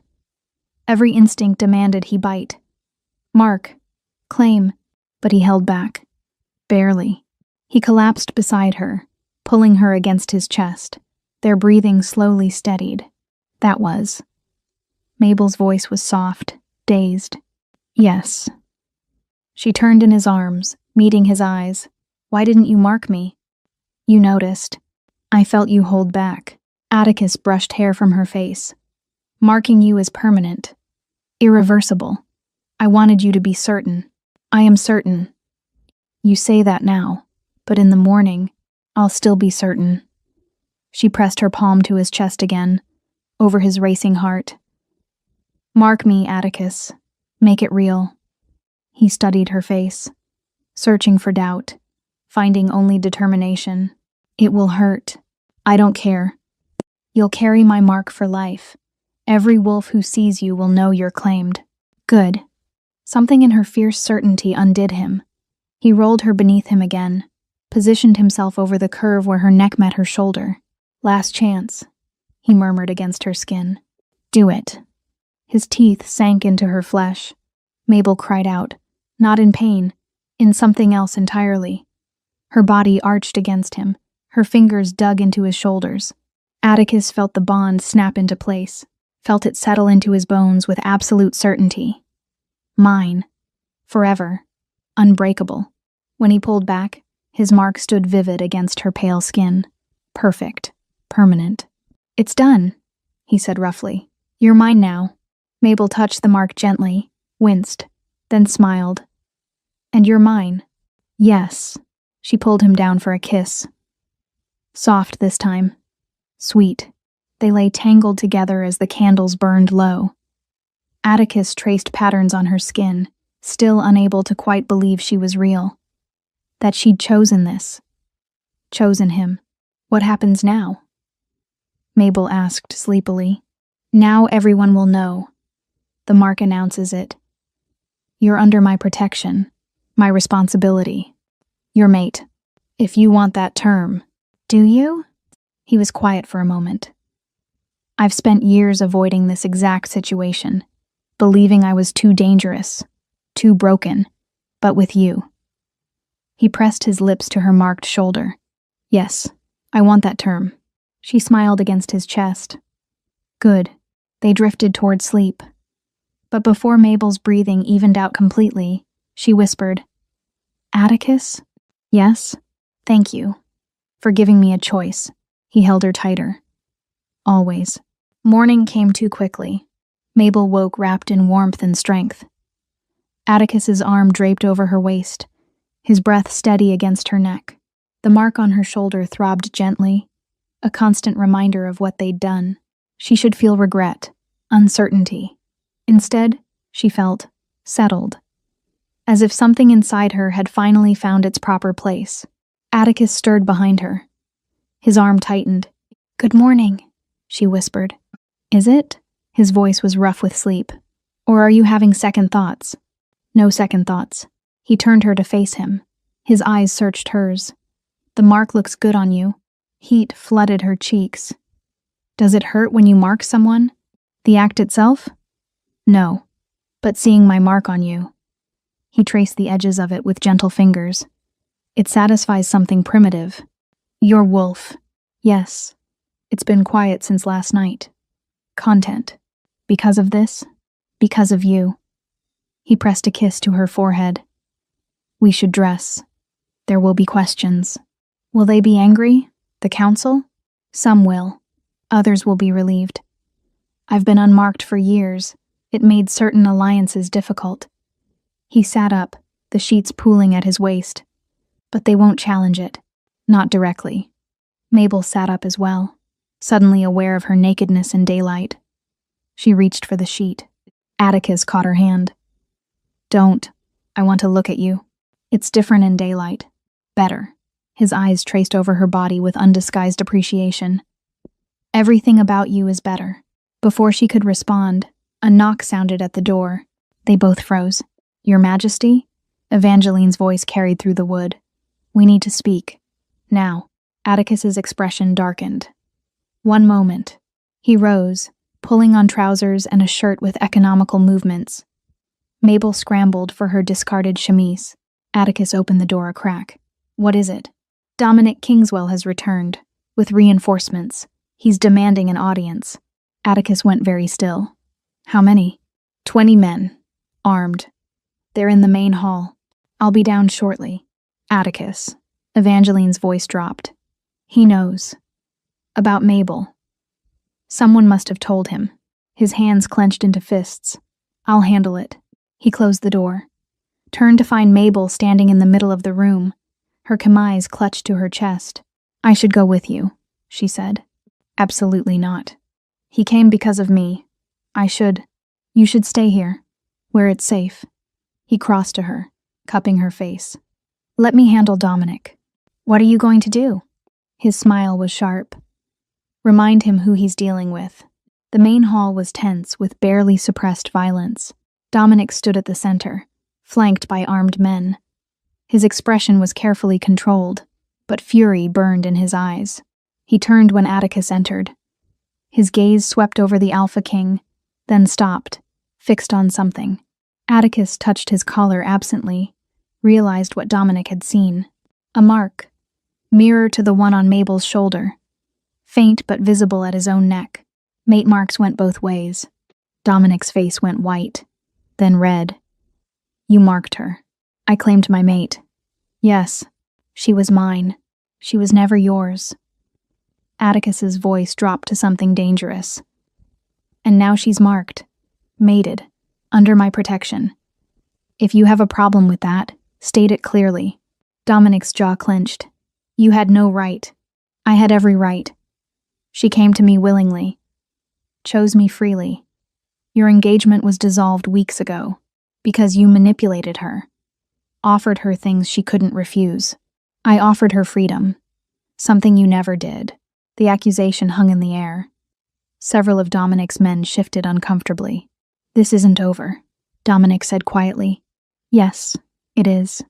Every instinct demanded he bite. Mark. Claim. But he held back. Barely. He collapsed beside her, pulling her against his chest. Their breathing slowly steadied. That was. Mabel's voice was soft, dazed. "Yes." She turned in his arms, meeting his eyes. "Why didn't you mark me?" "You noticed. I felt you hold back." Atticus brushed hair from her face. "Marking you is permanent. Irreversible. I wanted you to be certain." "I am certain." "You say that now, but in the morning, I'll still be certain." She pressed her palm to his chest again, over his racing heart. "Mark me, Atticus. Make it real." He studied her face, searching for doubt, finding only determination. "It will hurt. I don't care. You'll carry my mark for life. Every wolf who sees you will know you're claimed." "Good." Something in her fierce certainty undid him. He rolled her beneath him again, positioned himself over the curve where her neck met her shoulder. "Last chance," he murmured against her skin. "Do it." His teeth sank into her flesh. Mabel cried out, not in pain, in something else entirely. Her body arched against him, her fingers dug into his shoulders. Atticus felt the bond snap into place, felt it settle into his bones with absolute certainty. Mine. Forever. Unbreakable. When he pulled back, his mark stood vivid against her pale skin. Perfect. Permanent. It's done, he said roughly. You're mine now. Mabel touched the mark gently, winced, then smiled. And you're mine. Yes. She pulled him down for a kiss. Soft this time. Sweet. They lay tangled together as the candles burned low. Atticus traced patterns on her skin, still unable to quite believe she was real. That she'd chosen this. Chosen him. What happens now? Mabel asked sleepily. Now everyone will know. The mark announces it. You're under my protection, my responsibility. Your mate. If you want that term. Do you? He was quiet for a moment. I've spent years avoiding this exact situation, believing I was too dangerous, too broken, but with you. He pressed his lips to her marked shoulder. Yes, I want that term. She smiled against his chest. Good. They drifted toward sleep. But before Mabel's breathing evened out completely, she whispered, Atticus? Yes? Thank you. For giving me a choice. He held her tighter. Always. Morning came too quickly. Mabel woke wrapped in warmth and strength. Atticus's arm draped over her waist, his breath steady against her neck. The mark on her shoulder throbbed gently, a constant reminder of what they'd done. She should feel regret, uncertainty. Instead, she felt settled, as if something inside her had finally found its proper place. Atticus stirred behind her. His arm tightened. Good morning, she whispered. Is it? His voice was rough with sleep. Or are you having second thoughts? No second thoughts. He turned her to face him. His eyes searched hers. The mark looks good on you. Heat flooded her cheeks. Does it hurt when you mark someone? The act itself? No. But seeing my mark on you. He traced the edges of it with gentle fingers. It satisfies something primitive. Your wolf. Yes. It's been quiet since last night. Content. Because of this? Because of you. He pressed a kiss to her forehead. We should dress. There will be questions. Will they be angry? The council? Some will. Others will be relieved. I've been unmarked for years. It made certain alliances difficult. He sat up, the sheets pooling at his waist. But they won't challenge it. Not directly. Mabel sat up as well, suddenly aware of her nakedness in daylight. She reached for the sheet. Atticus caught her hand. Don't. I want to look at you. It's different in daylight. Better. His eyes traced over her body with undisguised appreciation. Everything about you is better. Before she could respond, a knock sounded at the door. They both froze. Your Majesty? Evangeline's voice carried through the wood. We need to speak. Now. Atticus's expression darkened. One moment. He rose, pulling on trousers and a shirt with economical movements. Mabel scrambled for her discarded chemise. Atticus opened the door a crack. What is it? Dominic Kingswell has returned, with reinforcements. He's demanding an audience. Atticus went very still. How many? 20 men. Armed. They're in the main hall. I'll be down shortly. Atticus. Evangeline's voice dropped. He knows. About Mabel. Someone must have told him. His hands clenched into fists. I'll handle it. He closed the door. Turned to find Mabel standing in the middle of the room, her chemise clutched to her chest. I should go with you, she said. Absolutely not. He came because of me. You should stay here, where it's safe. He crossed to her, cupping her face. Let me handle Dominic. What are you going to do? His smile was sharp. Remind him who he's dealing with. The main hall was tense with barely suppressed violence. Dominic stood at the center, flanked by armed men. His expression was carefully controlled, but fury burned in his eyes. He turned when Atticus entered. His gaze swept over the Alpha King, then stopped, fixed on something. Atticus touched his collar absently, realized what Dominic had seen. A mark, mirror to the one on Mabel's shoulder, faint but visible at his own neck. Mate marks went both ways. Dominic's face went white, then red. You marked her. I claimed my mate. Yes, she was mine. She was never yours. Atticus's voice dropped to something dangerous. And now she's marked, mated, under my protection. If you have a problem with that, state it clearly. Dominic's jaw clenched. You had no right. I had every right. She came to me willingly, chose me freely. Your engagement was dissolved weeks ago because you manipulated her, offered her things she couldn't refuse. I offered her freedom, something you never did. The accusation hung in the air. Several of Dominic's men shifted uncomfortably. This isn't over, Dominic said quietly. Yes, it is.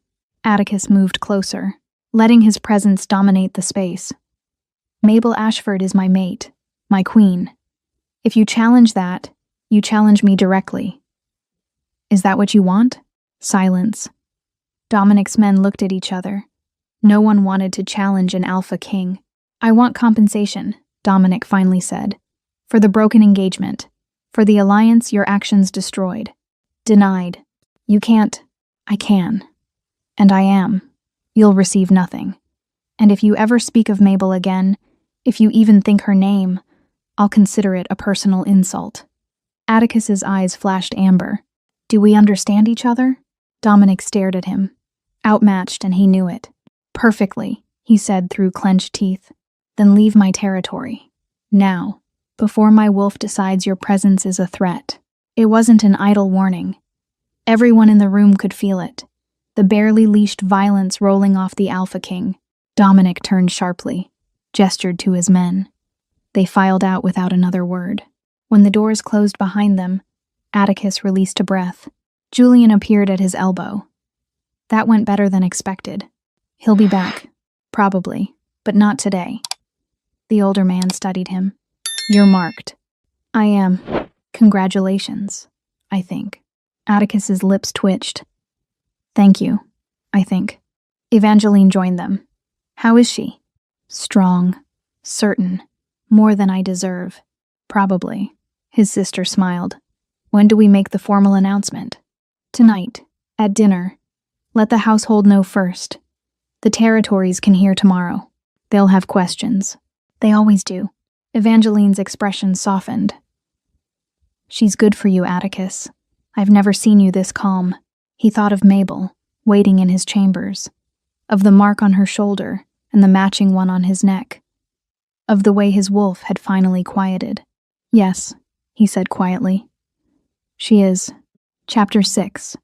Atticus moved closer, letting his presence dominate the space. Mabel Ashford is my mate, my queen. If you challenge that, you challenge me directly. Is that what you want? Silence. Dominic's men looked at each other. No one wanted to challenge an alpha king. I want compensation, Dominic finally said. For the broken engagement. For the alliance your actions destroyed. Denied. You can't. I can. And I am. You'll receive nothing. And if you ever speak of Mabel again, if you even think her name, I'll consider it a personal insult. Atticus's eyes flashed amber. Do we understand each other? Dominic stared at him. Outmatched, and he knew it. Perfectly, he said through clenched teeth. Then leave my territory. Now, before my wolf decides your presence is a threat. It wasn't an idle warning. Everyone in the room could feel it. The barely leashed violence rolling off the Alpha King. Dominic turned sharply, gestured to his men. They filed out without another word. When the doors closed behind them, Atticus released a breath. Julian appeared at his elbow. That went better than expected. He'll be back, probably, but not today. The older man studied him. You're marked. I am. Congratulations, I think. Atticus's lips twitched. Thank you, I think. Evangeline joined them. How is she? Strong, certain, more than I deserve. Probably. His sister smiled. When do we make the formal announcement? Tonight, at dinner. Let the household know first. The territories can hear tomorrow. They'll have questions. They always do. Evangeline's expression softened. She's good for you, Atticus. I've never seen you this calm. He thought of Mabel, waiting in his chambers, of the mark on her shoulder and the matching one on his neck, of the way his wolf had finally quieted. Yes, he said quietly. She is. Chapter 6.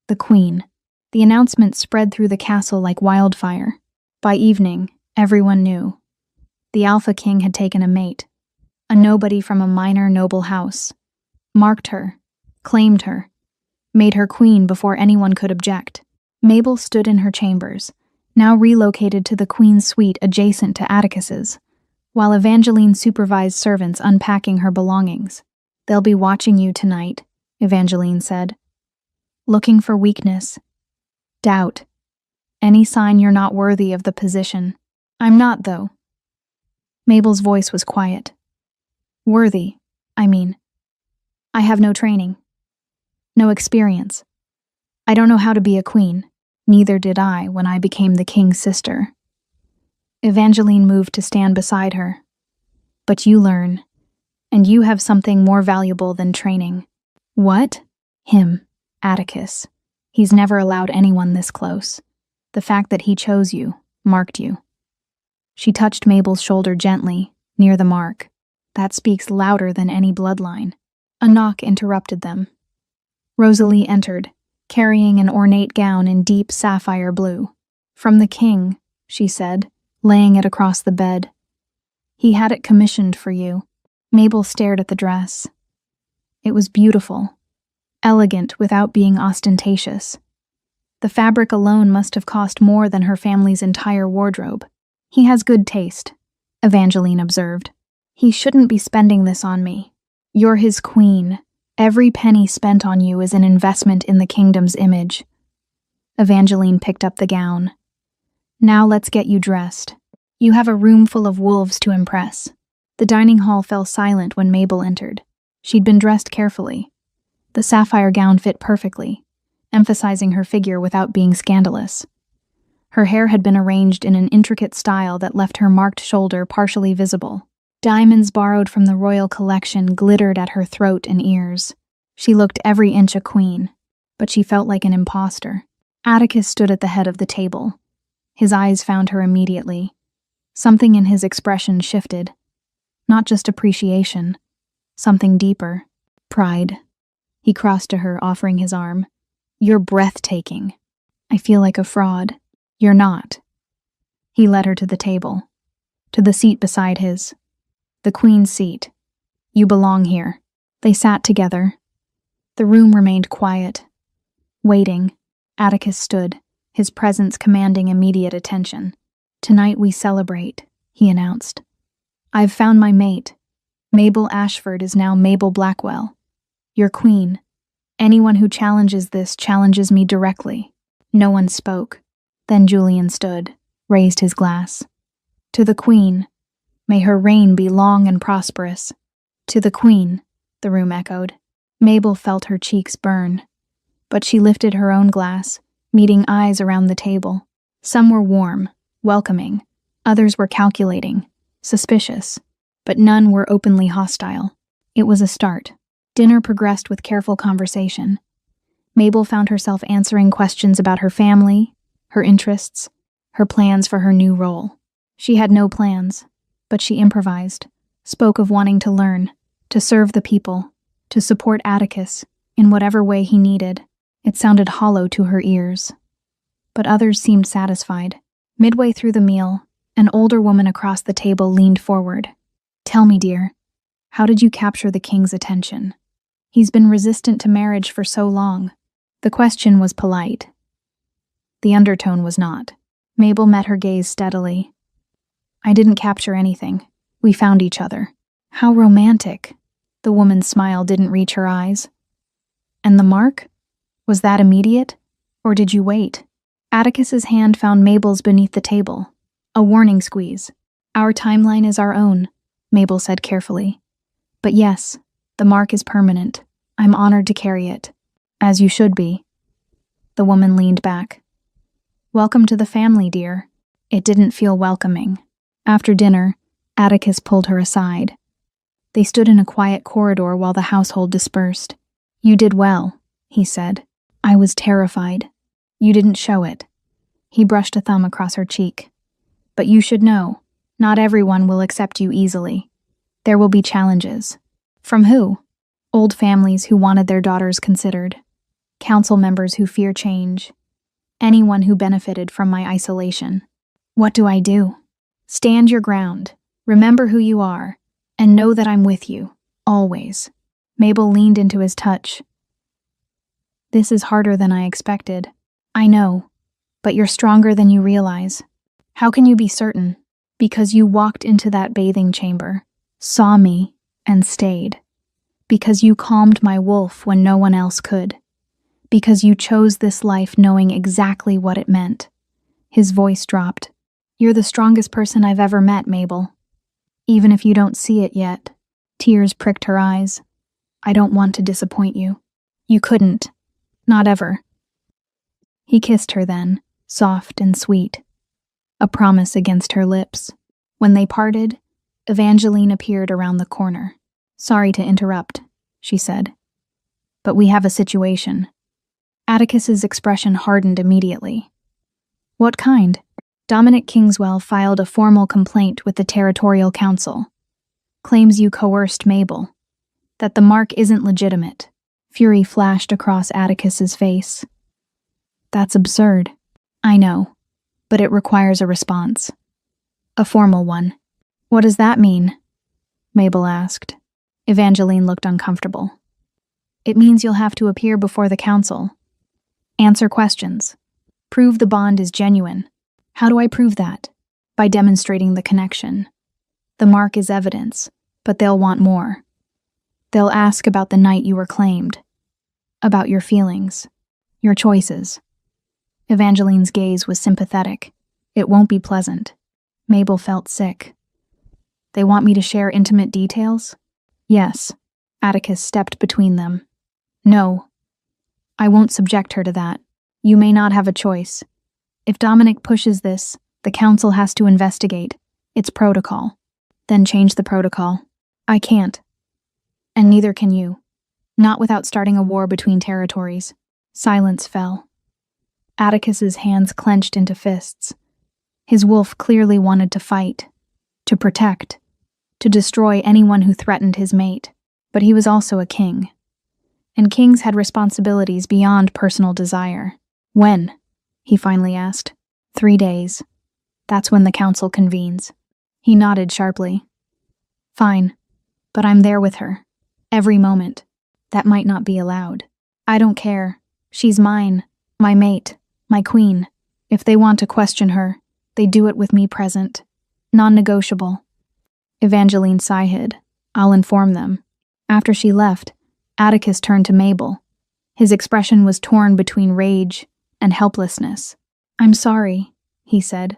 The Queen. The announcement spread through the castle like wildfire. By evening, everyone knew. The Alpha King had taken a mate, a nobody from a minor noble house, marked her, claimed her, made her queen before anyone could object. Mabel stood in her chambers, now relocated to the queen's suite adjacent to Atticus's, while Evangeline supervised servants unpacking her belongings. They'll be watching you tonight, Evangeline said. Looking for weakness, doubt, any sign you're not worthy of the position. I'm not, though. Mabel's voice was quiet. Worthy, I mean. I have no training. No experience. I don't know how to be a queen. Neither did I when I became the king's sister. Evangeline moved to stand beside her. But you learn, and you have something more valuable than training. What? Him, Atticus. He's never allowed anyone this close. The fact that he chose you, marked you. She touched Mabel's shoulder gently, near the mark. That speaks louder than any bloodline. A knock interrupted them. Rosalie entered, carrying an ornate gown in deep sapphire blue. From the king, she said, laying it across the bed. He had it commissioned for you. Mabel stared at the dress. It was beautiful, elegant without being ostentatious. The fabric alone must have cost more than her family's entire wardrobe. He has good taste, Evangeline observed. He shouldn't be spending this on me. You're his queen. Every penny spent on you is an investment in the kingdom's image. Evangeline picked up the gown. Now let's get you dressed. You have a room full of wolves to impress. The dining hall fell silent when Mabel entered. She'd been dressed carefully. The sapphire gown fit perfectly, emphasizing her figure without being scandalous. Her hair had been arranged in an intricate style that left her marked shoulder partially visible. Diamonds borrowed from the royal collection glittered at her throat and ears. She looked every inch a queen, but she felt like an imposter. Atticus stood at the head of the table. His eyes found her immediately. Something in his expression shifted. Not just appreciation, something deeper. Pride. He crossed to her, offering his arm. You're breathtaking. I feel like a fraud. You're not. He led her to the table, to the seat beside his. The queen's seat. You belong here. They sat together. The room remained quiet. Waiting, Atticus stood, his presence commanding immediate attention. Tonight we celebrate, he announced. I've found my mate. Mabel Ashford is now Mabel Blackwell. Your queen. Anyone who challenges this challenges me directly. No one spoke. Then Julian stood, raised his glass. To the queen. May her reign be long and prosperous. To the queen, the room echoed. Mabel felt her cheeks burn. But she lifted her own glass, meeting eyes around the table. Some were warm, welcoming. Others were calculating, suspicious. But none were openly hostile. It was a start. Dinner progressed with careful conversation. Mabel found herself answering questions about her family, her interests, her plans for her new role. She had no plans, but she improvised, spoke of wanting to learn, to serve the people, to support Atticus in whatever way he needed. It sounded hollow to her ears. But others seemed satisfied. Midway through the meal, an older woman across the table leaned forward. Tell me, dear, how did you capture the king's attention? He's been resistant to marriage for so long. The question was polite. The undertone was not. Mabel met her gaze steadily. I didn't capture anything. We found each other. How romantic. The woman's smile didn't reach her eyes. And the mark? Was that immediate? Or did you wait? Atticus's hand found Mabel's beneath the table. A warning squeeze. Our timeline is our own, Mabel said carefully. But yes, the mark is permanent. I'm honored to carry it. As you should be. The woman leaned back. Welcome to the family, dear. It didn't feel welcoming. After dinner, Atticus pulled her aside. They stood in a quiet corridor while the household dispersed. You did well, he said. I was terrified. You didn't show it. He brushed a thumb across her cheek. But you should know, not everyone will accept you easily. There will be challenges. From who? Old families who wanted their daughters considered. Council members who fear change. Anyone who benefited from my isolation. What do I do? Stand your ground. Remember who you are. And know that I'm with you. Always. Mabel leaned into his touch. This is harder than I expected. I know. But you're stronger than you realize. How can you be certain? Because you walked into that bathing chamber, saw me, and stayed. Because you calmed my wolf when no one else could. Because you chose this life knowing exactly what it meant. His voice dropped. You're the strongest person I've ever met, Mabel. Even if you don't see it yet. Tears pricked her eyes. I don't want to disappoint you. You couldn't. Not ever. He kissed her then, soft and sweet. A promise against her lips. When they parted, Evangeline appeared around the corner. Sorry to interrupt, she said. But we have a situation. Atticus's expression hardened immediately. What kind? Dominic Kingswell filed a formal complaint with the Territorial Council. Claims you coerced Mabel. That the mark isn't legitimate. Fury flashed across Atticus's face. That's absurd. I know, but it requires a response. A formal one. What does that mean? Mabel asked. Evangeline looked uncomfortable. It means you'll have to appear before the council. Answer questions. Prove the bond is genuine. How do I prove that? By demonstrating the connection. The mark is evidence, but they'll want more. They'll ask about the night you were claimed. About your feelings. Your choices. Evangeline's gaze was sympathetic. It won't be pleasant. Mabel felt sick. They want me to share intimate details? Yes. Atticus stepped between them. No. I won't subject her to that. You may not have a choice. If Dominic pushes this, the council has to investigate. It's protocol. Then change the protocol. I can't. And neither can you. Not without starting a war between territories. Silence fell. Atticus's hands clenched into fists. His wolf clearly wanted to fight, to protect, to destroy anyone who threatened his mate. But he was also a king. And kings had responsibilities beyond personal desire. When? He finally asked. 3 days. That's when the council convenes. He nodded sharply. Fine, but I'm there with her. Every moment. That might not be allowed. I don't care. She's mine, my mate, my queen. If they want to question her, they do it with me present. Non-negotiable. Evangeline sighed. I'll inform them. After she left, Atticus turned to Mabel. His expression was torn between rage and helplessness. I'm sorry, he said.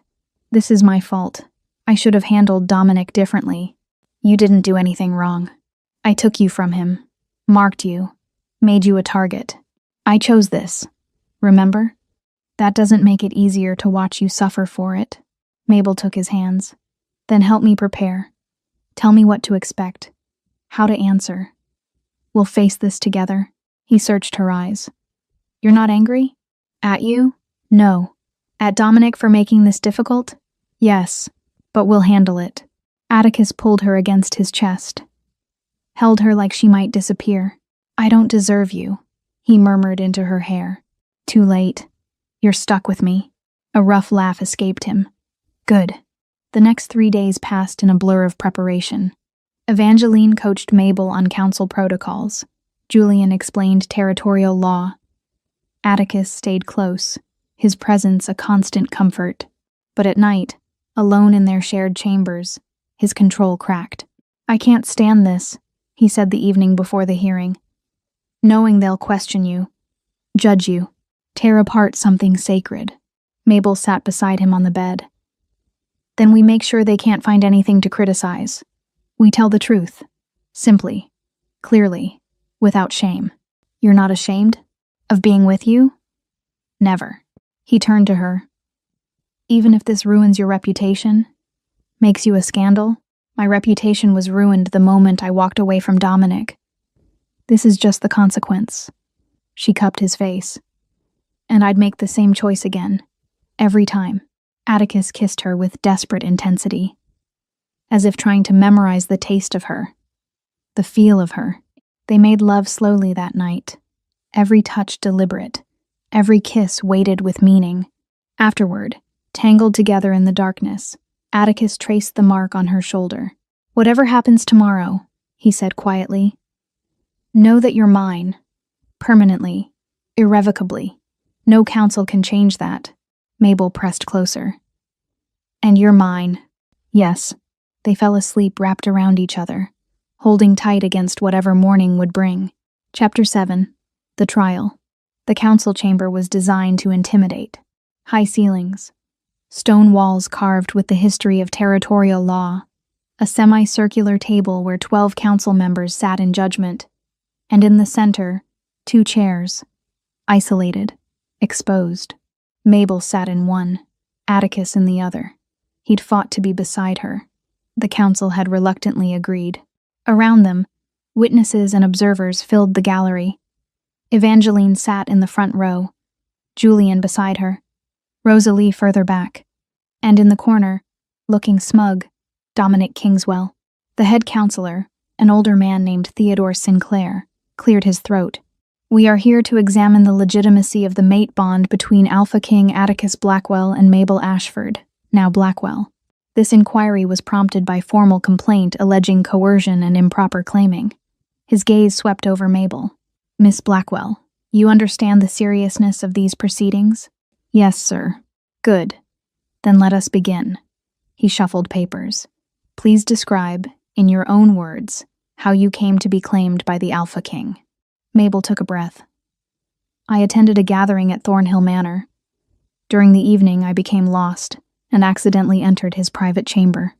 This is my fault. I should have handled Dominic differently. You didn't do anything wrong. I took you from him, marked you, made you a target. I chose this. Remember? That doesn't make it easier to watch you suffer for it. Mabel took his hands. Then help me prepare. Tell me what to expect, how to answer. We'll face this together. He searched her eyes. You're not angry? At you? No. At Dominic for making this difficult? Yes, but we'll handle it. Atticus pulled her against his chest, held her like she might disappear. I don't deserve you, he murmured into her hair. Too late. You're stuck with me. A rough laugh escaped him. Good. The next 3 days passed in a blur of preparation. Evangeline coached Mabel on council protocols. Julian explained territorial law. Atticus stayed close, his presence a constant comfort. But at night, alone in their shared chambers, his control cracked. I can't stand this, he said the evening before the hearing. Knowing they'll question you, judge you, tear apart something sacred. Mabel sat beside him on the bed. Then we make sure they can't find anything to criticize. We tell the truth, simply, clearly, without shame. You're not ashamed of being with you? Never. He turned to her. Even if this ruins your reputation, makes you a scandal, my reputation was ruined the moment I walked away from Dominic. This is just the consequence. She cupped his face. And I'd make the same choice again, every time. Atticus kissed her with desperate intensity, as if trying to memorize the taste of her, the feel of her. They made love slowly that night, every touch deliberate, every kiss weighted with meaning. Afterward, tangled together in the darkness, Atticus traced the mark on her shoulder. Whatever happens tomorrow, he said quietly, know that you're mine, permanently, irrevocably. No council can change that. Mabel pressed closer. And you're mine. Yes. They fell asleep wrapped around each other, holding tight against whatever morning would bring. Chapter 7. The Trial. The council chamber was designed to intimidate. High ceilings, stone walls carved with the history of territorial law, a semicircular table where 12 council members sat in judgment, and in the center, 2 chairs, isolated, exposed. Mabel sat in one, Atticus in the other. He'd fought to be beside her. The council had reluctantly agreed. Around them, witnesses and observers filled the gallery. Evangeline sat in the front row, Julian beside her, Rosalie further back, and in the corner, looking smug, Dominic Kingswell. The head counselor, an older man named Theodore Sinclair, cleared his throat. We are here to examine the legitimacy of the mate bond between Alpha King Atticus Blackwell and Mabel Ashford, now Blackwell. This inquiry was prompted by formal complaint alleging coercion and improper claiming. His gaze swept over Mabel. Miss Blackwell, you understand the seriousness of these proceedings? Yes, sir. Good. Then let us begin. He shuffled papers. Please describe, in your own words, how you came to be claimed by the Alpha King. Mabel took a breath. I attended a gathering at Thornhill Manor. During the evening, I became lost and accidentally entered his private chamber.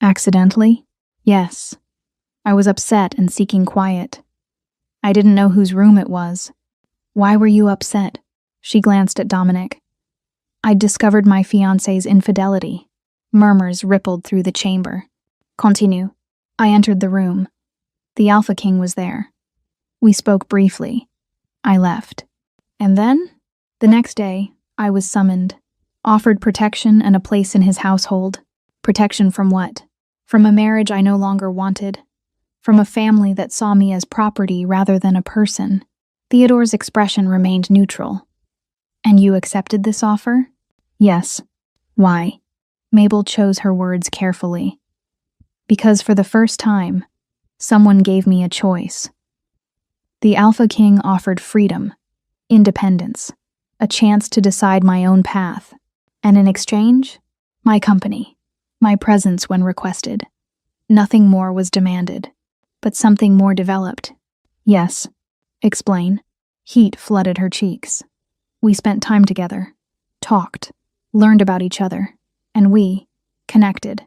Accidentally? Yes. I was upset and seeking quiet. I didn't know whose room it was. Why were you upset? She glanced at Dominic. I'd discovered my fiancé's infidelity. Murmurs rippled through the chamber. Continue. I entered the room. The Alpha King was there. We spoke briefly. I left. And then? The next day, I was summoned, offered protection and a place in his household. Protection from what? From a marriage I no longer wanted. From a family that saw me as property rather than a person. Theodore's expression remained neutral. And you accepted this offer? Yes. Why? Mabel chose her words carefully. Because for the first time, someone gave me a choice. The Alpha King offered freedom, independence, a chance to decide my own path, and in exchange, my company, my presence when requested. Nothing more was demanded, but something more developed. Yes. Explain. Heat flooded her cheeks. We spent time together, talked, learned about each other, and we connected.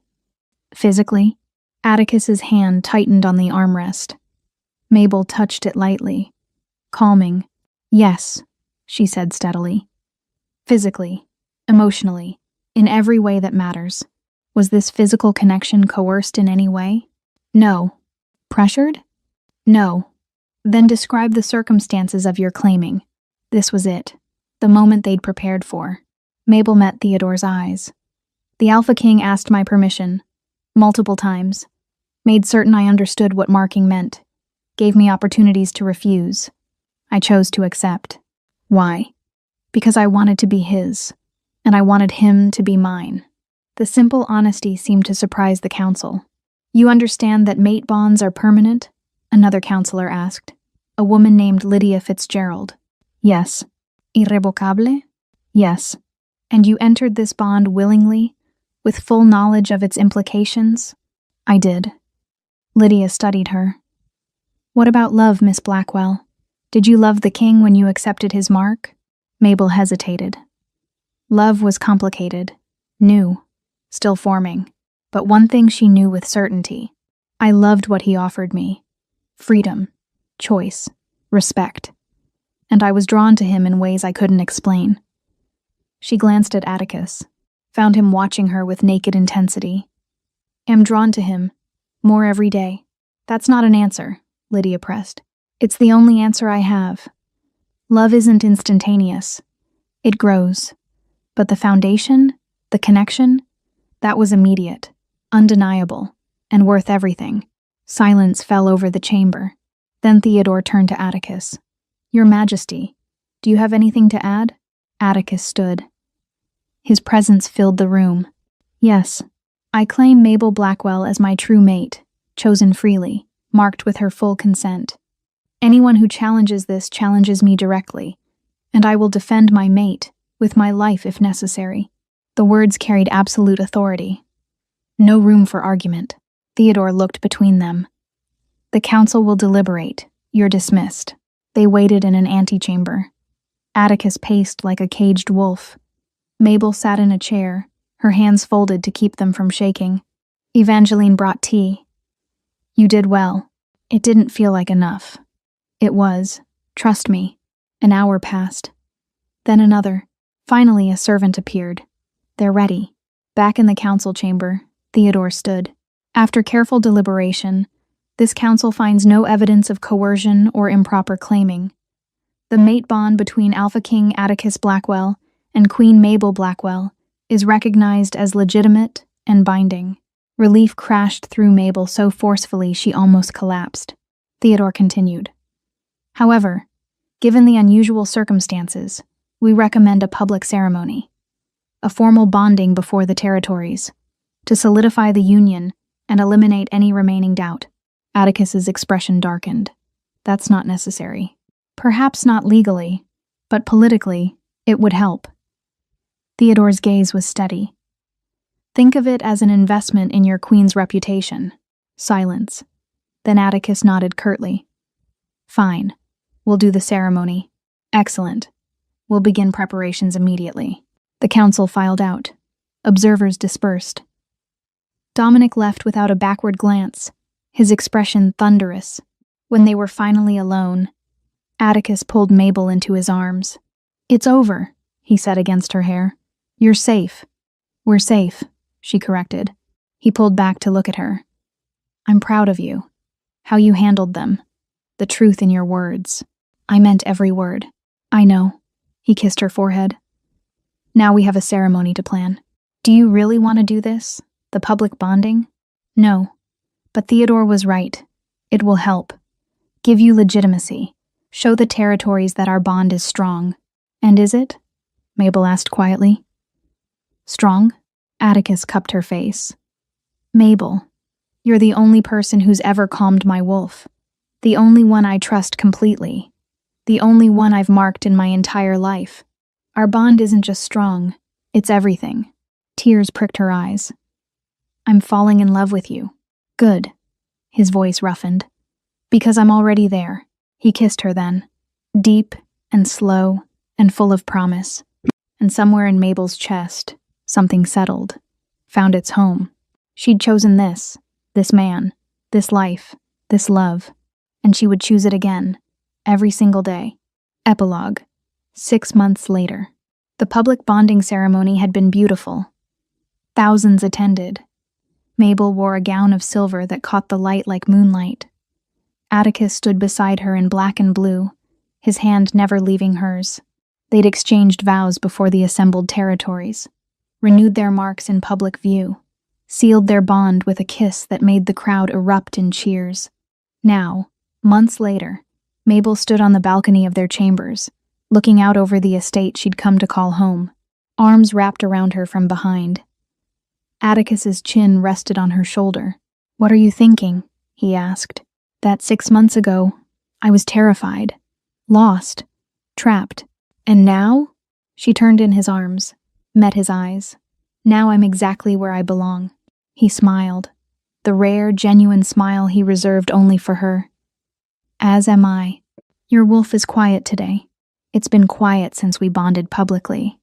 Physically, Atticus's hand tightened on the armrest. Mabel touched it lightly, calming. Yes, she said steadily. Physically, emotionally, in every way that matters. Was this physical connection coerced in any way? No. Pressured? No. Then describe the circumstances of your claiming. This was it, the moment they'd prepared for. Mabel met Theodore's eyes. The Alpha King asked my permission, multiple times, made certain I understood what marking meant, gave me opportunities to refuse. I chose to accept. Why? Because I wanted to be his, and I wanted him to be mine. The simple honesty seemed to surprise the council. You understand that mate bonds are permanent? Another counselor asked. A woman named Lydia Fitzgerald. Yes. Irrevocable? Yes. And you entered this bond willingly, with full knowledge of its implications? I did. Lydia studied her. What about love, Miss Blackwell? Did you love the king when you accepted his mark? Mabel hesitated. Love was complicated, new, still forming. But one thing she knew with certainty. I loved what he offered me. Freedom, choice, respect. And I was drawn to him in ways I couldn't explain. She glanced at Atticus, found him watching her with naked intensity. Am drawn to him, more every day. That's not an answer, Lydia pressed. It's the only answer I have. Love isn't instantaneous. It grows. But the foundation, the connection, that was immediate, undeniable, and worth everything. Silence fell over the chamber. Then Theodore turned to Atticus. Your Majesty, do you have anything to add? Atticus stood. His presence filled the room. Yes, I claim Mabel Blackwell as my true mate, chosen freely, marked with her full consent. Anyone who challenges this challenges me directly, and I will defend my mate, with my life if necessary. The words carried absolute authority. No room for argument. Theodore looked between them. The council will deliberate. You're dismissed. They waited in an antechamber. Atticus paced like a caged wolf. Mabel sat in a chair, her hands folded to keep them from shaking. Evangeline brought tea. You did well. It didn't feel like enough. It was. Trust me. An hour passed. Then another. Finally, a servant appeared. They're ready. Back in the council chamber, Theodore stood. After careful deliberation, this council finds no evidence of coercion or improper claiming. The mate bond between Alpha King Atticus Blackwell and Queen Mabel Blackwell is recognized as legitimate and binding. Relief crashed through Mabel so forcefully she almost collapsed. Theodore continued. However, given the unusual circumstances, we recommend a public ceremony, a formal bonding before the territories, to solidify the union and eliminate any remaining doubt. Atticus's expression darkened. That's not necessary. Perhaps not legally, but politically, it would help. Theodore's gaze was steady. Think of it as an investment in your queen's reputation. Silence. Then Atticus nodded curtly. Fine. We'll do the ceremony. Excellent. We'll begin preparations immediately. The council filed out. Observers dispersed. Dominic left without a backward glance, his expression thunderous. When they were finally alone, Atticus pulled Mabel into his arms. "It's over," he said against her hair. "You're safe." "We're safe," she corrected. He pulled back to look at her. "I'm proud of you. How you handled them. The truth in your words. I meant every word." "I know." He kissed her forehead. "Now we have a ceremony to plan. Do you really want to do this? The public bonding?" "No. But Theodore was right. It will help. Give you legitimacy. Show the territories that our bond is strong." "And is it?" Mabel asked quietly. "Strong?" Atticus cupped her face. "Mabel, you're the only person who's ever calmed my wolf. The only one I trust completely. The only one I've marked in my entire life. Our bond isn't just strong, it's everything." Tears pricked her eyes. "I'm falling in love with you." "Good." His voice roughened. "Because I'm already there." He kissed her then, deep and slow and full of promise. And somewhere in Mabel's chest, something settled, found its home. She'd chosen this man, this life, this love, and she would choose it again, every single day. Epilogue. 6 months later. The public bonding ceremony had been beautiful. Thousands attended. Mabel wore a gown of silver that caught the light like moonlight. Atticus stood beside her in black and blue, his hand never leaving hers. They'd exchanged vows before the assembled territories, renewed their marks in public view, sealed their bond with a kiss that made the crowd erupt in cheers. Now, months later, Mabel stood on the balcony of their chambers, looking out over the estate she'd come to call home, arms wrapped around her from behind. Atticus's chin rested on her shoulder. "What are you thinking?" he asked. "That 6 months ago, I was terrified, lost, trapped. And now?" She turned in his arms, met his eyes. "Now I'm exactly where I belong." He smiled, the rare, genuine smile he reserved only for her. "As am I. Your wolf is quiet today. It's been quiet since we bonded publicly."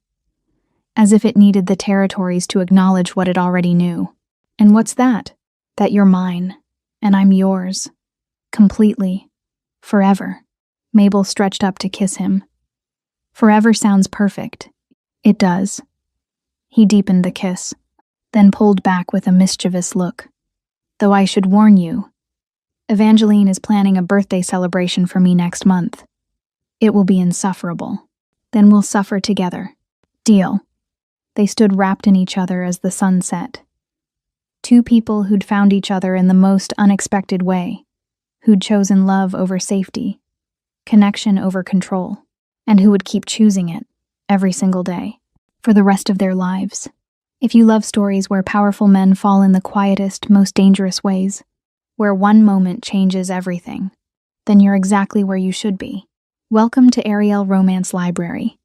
As if it needed the territories to acknowledge what it already knew. "And what's that?" "That you're mine, and I'm yours. Completely. Forever." Mabel stretched up to kiss him. "Forever sounds perfect." "It does." He deepened the kiss, then pulled back with a mischievous look. "Though I should warn you, Evangeline is planning a birthday celebration for me next month. It will be insufferable. Then we'll suffer together. Deal." They stood wrapped in each other as the sun set. Two people who'd found each other in the most unexpected way, who'd chosen love over safety, connection over control, and who would keep choosing it every single day, for the rest of their lives. If you love stories where powerful men fall in the quietest, most dangerous ways, where one moment changes everything, then you're exactly where you should be. Welcome to Ariel Romance Library.